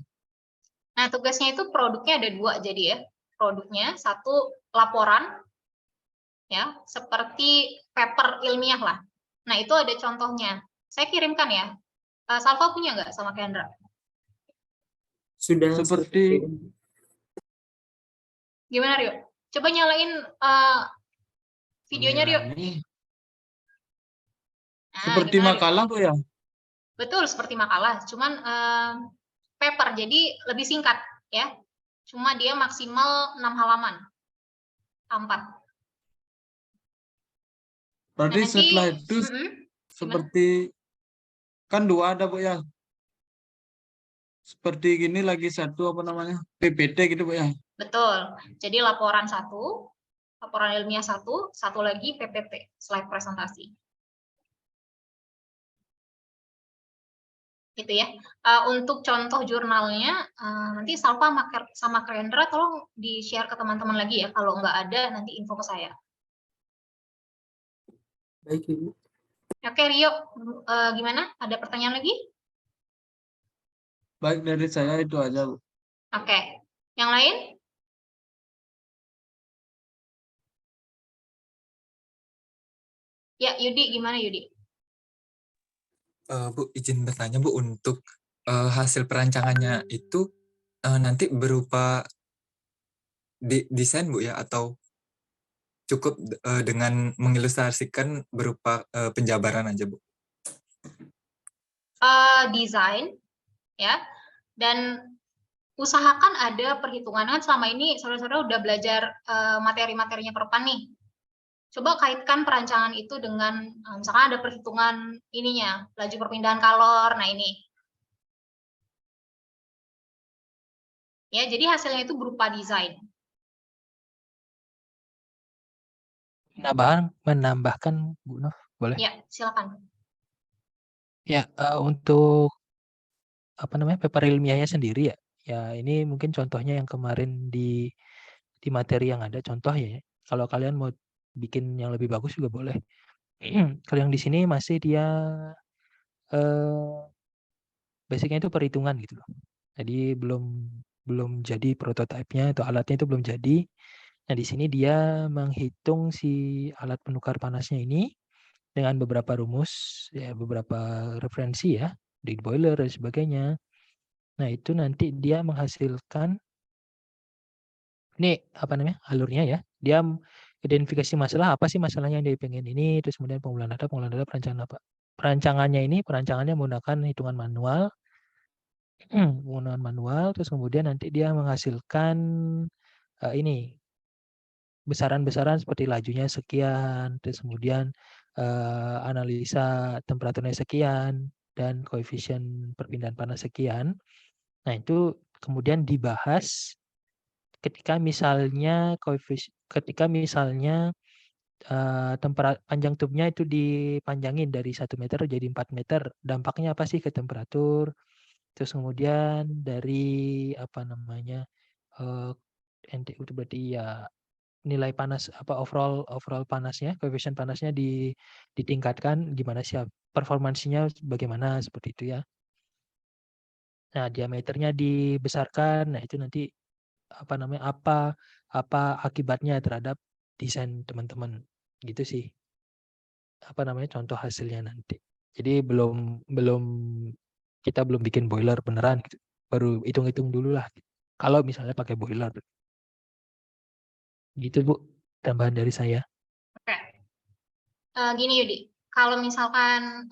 Nah, tugasnya itu produknya ada 2 jadi ya. Produknya 1 laporan, ya, seperti paper ilmiah lah. Nah, itu ada contohnya. Saya kirimkan ya. Salva punya nggak sama Kendra? Sudah Seperti Gimana Rio? Coba nyalain videonya Rio. Nah, seperti gimana, Rio? makalah, Bu ya? Betul, seperti makalah. Cuman paper, jadi lebih singkat ya. Cuma dia maksimal 6 halaman. 4. Berarti Nah, nanti, setelah itu seperti kan 2 ada, Bu ya? Seperti gini lagi 1 apa namanya? PPT gitu, Bu ya? Betul. Jadi laporan 1, laporan ilmiah 1 lagi PPT, slide presentasi. Gitu ya. Untuk contoh jurnalnya, nanti Salva sama Kendra tolong di-share ke teman-teman lagi ya. Kalau nggak ada, nanti info ke saya. Baik Ibu. Oke, Rio, gimana? Ada pertanyaan lagi? Baik, dari saya itu aja, Bu. Oke. Yang lain? Ya, Yudi, gimana Yudi? Bu, izin bertanya Bu, untuk hasil perancangannya itu nanti berupa desain Bu ya, atau cukup dengan mengilustrasikan berupa penjabaran aja Bu? Desain, ya, dan usahakan ada perhitungan. Kan selama ini saudara-saudara udah belajar materi-materinya Perpan nih. Coba kaitkan perancangan itu dengan misalkan ada perhitungan ininya, laju perpindahan kalor. Nah ini. Ya, jadi hasilnya itu berupa desain. Menambahkan Bu Nov, boleh? Ya, silakan. Ya, untuk paper ilmiahnya sendiri ya. Ya, ini mungkin contohnya yang kemarin di materi yang ada contoh ya. Kalau kalian mau bikin yang lebih bagus juga boleh. Kalau yang di sini masih dia basicnya itu perhitungan gitu loh. Jadi belum jadi prototipenya atau alatnya itu belum jadi. Nah, di sini dia menghitung si alat penukar panasnya ini dengan beberapa rumus, ya beberapa referensi ya, di boiler dan sebagainya. Nah, itu nanti dia menghasilkan ini alurnya ya. Dia identifikasi masalah, apa sih masalahnya yang dia pengen ini, terus kemudian pengumpulan data, perancangan apa. Perancangannya menggunakan hitungan manual, terus kemudian nanti dia menghasilkan ini besaran-besaran seperti lajunya sekian, terus kemudian analisa temperaturnya sekian dan koefisien perpindahan panas sekian. Nah, itu kemudian dibahas ketika misalnya panjang tubnya itu dipanjangin dari 1 meter jadi 4 meter, dampaknya apa sih ke temperatur? Terus kemudian dari NTU itu berarti ya nilai panas overall panasnya, koefisien panasnya ditingkatkan gimana sih performansinya bagaimana seperti itu ya. Nah, diameternya dibesarkan. Nah, itu nanti apa akibatnya terhadap desain teman-teman gitu sih. Contoh hasilnya nanti. Jadi kita belum bikin boiler beneran gitu. Baru hitung-hitung dulu lah. Kalau misalnya pakai boiler. Gitu Bu, tambahan dari saya. Oke. Gini Yudi, kalau misalkan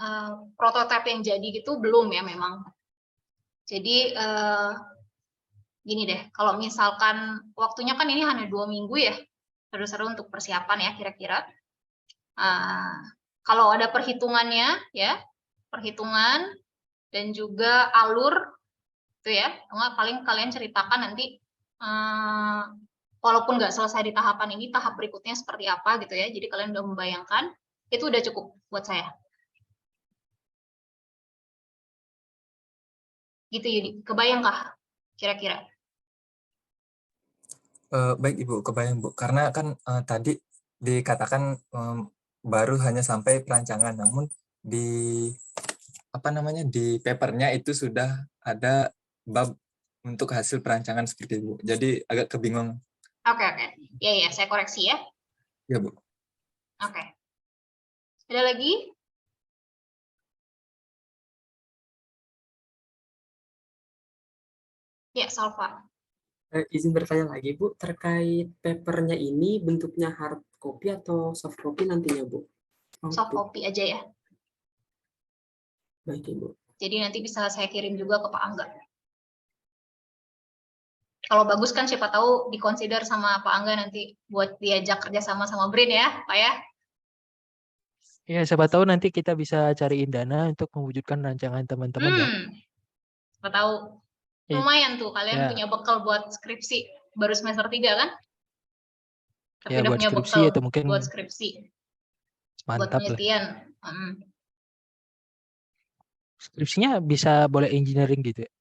prototipe yang jadi gitu belum ya memang. Jadi gini deh, kalau misalkan waktunya kan ini hanya 2 minggu ya, seru-seru untuk persiapan ya kira-kira. Kalau ada perhitungannya ya, perhitungan dan juga alur itu ya, paling kalian ceritakan nanti walaupun nggak selesai di tahapan ini, tahap berikutnya seperti apa gitu ya. Jadi kalian udah membayangkan, itu udah cukup buat saya. Gitu Yudi, kebayangkah kira-kira? Baik Ibu, kebayang Bu. Karena kan tadi dikatakan baru hanya sampai perancangan, namun di di papernya itu sudah ada bab untuk hasil perancangan seperti itu. Jadi agak kebingung. Oke. Ya, saya koreksi ya. Ya Bu. Oke. Ada lagi? Ya, Salva. Izin bertanya lagi Bu, terkait papernya ini bentuknya hard copy atau soft copy nantinya Bu? Soft copy aja ya. Baik Ibu. Jadi nanti bisa saya kirim juga ke Pak Angga. Kalau bagus kan siapa tahu dikonsider sama Pak Angga nanti buat diajak kerjasama sama Brin ya, Pak ya. Ya, siapa tahu nanti kita bisa cariin dana untuk mewujudkan rancangan teman-teman ya. Siapa tahu. Lumayan tuh kalian punya bekal buat skripsi baru semester 3 kan? Tapi ya, udah buat punya skripsi bekal atau mungkin buat skripsi. Buat mantap lah. penelitian. Skripsinya bisa boleh engineering gitu ya?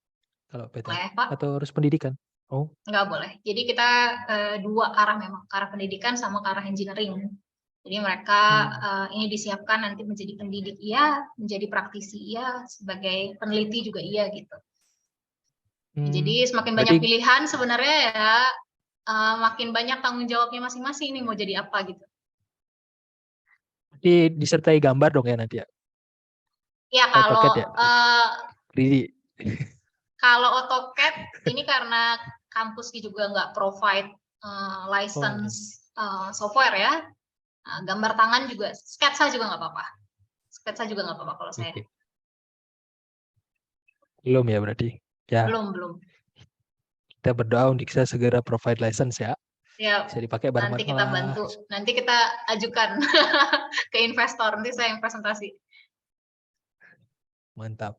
Kalau PTN. Boleh, Pak. Atau harus pendidikan? Oh. Nggak boleh. Jadi kita 2 arah memang, ke arah pendidikan sama ke arah engineering. Jadi mereka ini disiapkan nanti menjadi pendidik iya, menjadi praktisi iya, sebagai peneliti juga iya gitu. Jadi semakin banyak pilihan sebenarnya ya, makin banyak tanggung jawabnya masing-masing nih mau jadi apa gitu. Disertai gambar dong ya nanti ya? Ya kalau AutoCAD ya? 3D. kalau AutoCAD ini karena kampus juga nggak provide license software ya. Gambar tangan juga, sketsa juga nggak apa-apa. Sketsa juga nggak apa-apa kalau saya. Oke. Belum ya berarti? Ya, Belum. kita berdoa untuk bisa segera provide license ya. Ya, Bisa dipakai bareng nanti kita bantu. Nanti kita ajukan ke investor. Nanti saya yang presentasi. Mantap.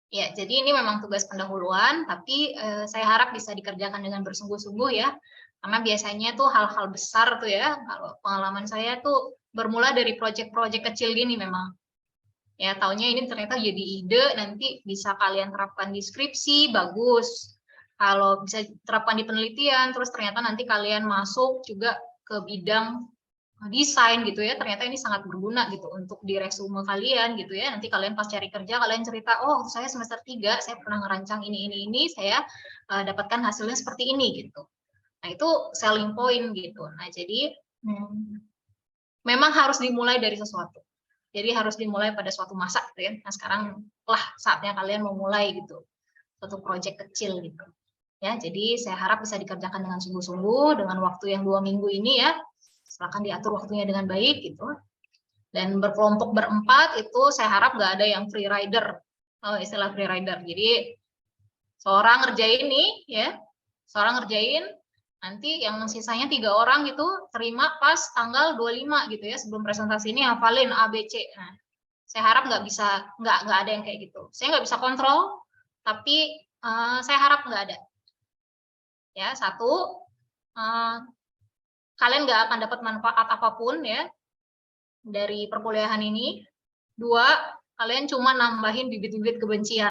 Ya, jadi ini memang tugas pendahuluan, tapi saya harap bisa dikerjakan dengan bersungguh-sungguh ya. Karena biasanya tuh hal-hal besar tuh ya, kalau pengalaman saya tuh bermula dari proyek-proyek kecil gini memang. Ya, taunya ini ternyata jadi ide, nanti bisa kalian terapkan di skripsi, bagus. Kalau bisa terapkan di penelitian, terus ternyata nanti kalian masuk juga ke bidang desain gitu ya, ternyata ini sangat berguna gitu untuk di resume kalian gitu ya. Nanti kalian pas cari kerja kalian cerita, oh saya semester 3 saya pernah ngerancang ini saya dapatkan hasilnya seperti ini gitu. Nah itu selling point gitu. Nah jadi memang harus dimulai dari sesuatu. Jadi harus dimulai pada suatu masa gitu ya. Nah sekarang lah saatnya kalian memulai gitu suatu proyek kecil gitu. Ya, jadi saya harap bisa dikerjakan dengan sungguh-sungguh dengan waktu yang 2 minggu ini ya. Silakan diatur waktunya dengan baik gitu. Dan berkelompok berempat itu saya harap nggak ada yang free rider, istilah free rider. Jadi seorang ngerjain nih ya, seorang ngerjain, nanti yang sisanya 3 orang gitu terima pas tanggal 25 gitu ya, sebelum presentasi ini hafalin A, B, C. Nah, saya harap nggak ada yang kayak gitu. Saya nggak bisa kontrol, tapi saya harap nggak ada. Ya, satu, kalian nggak akan dapat manfaat apapun ya dari perkuliahan ini. 2, kalian cuma nambahin bibit-bibit kebencian.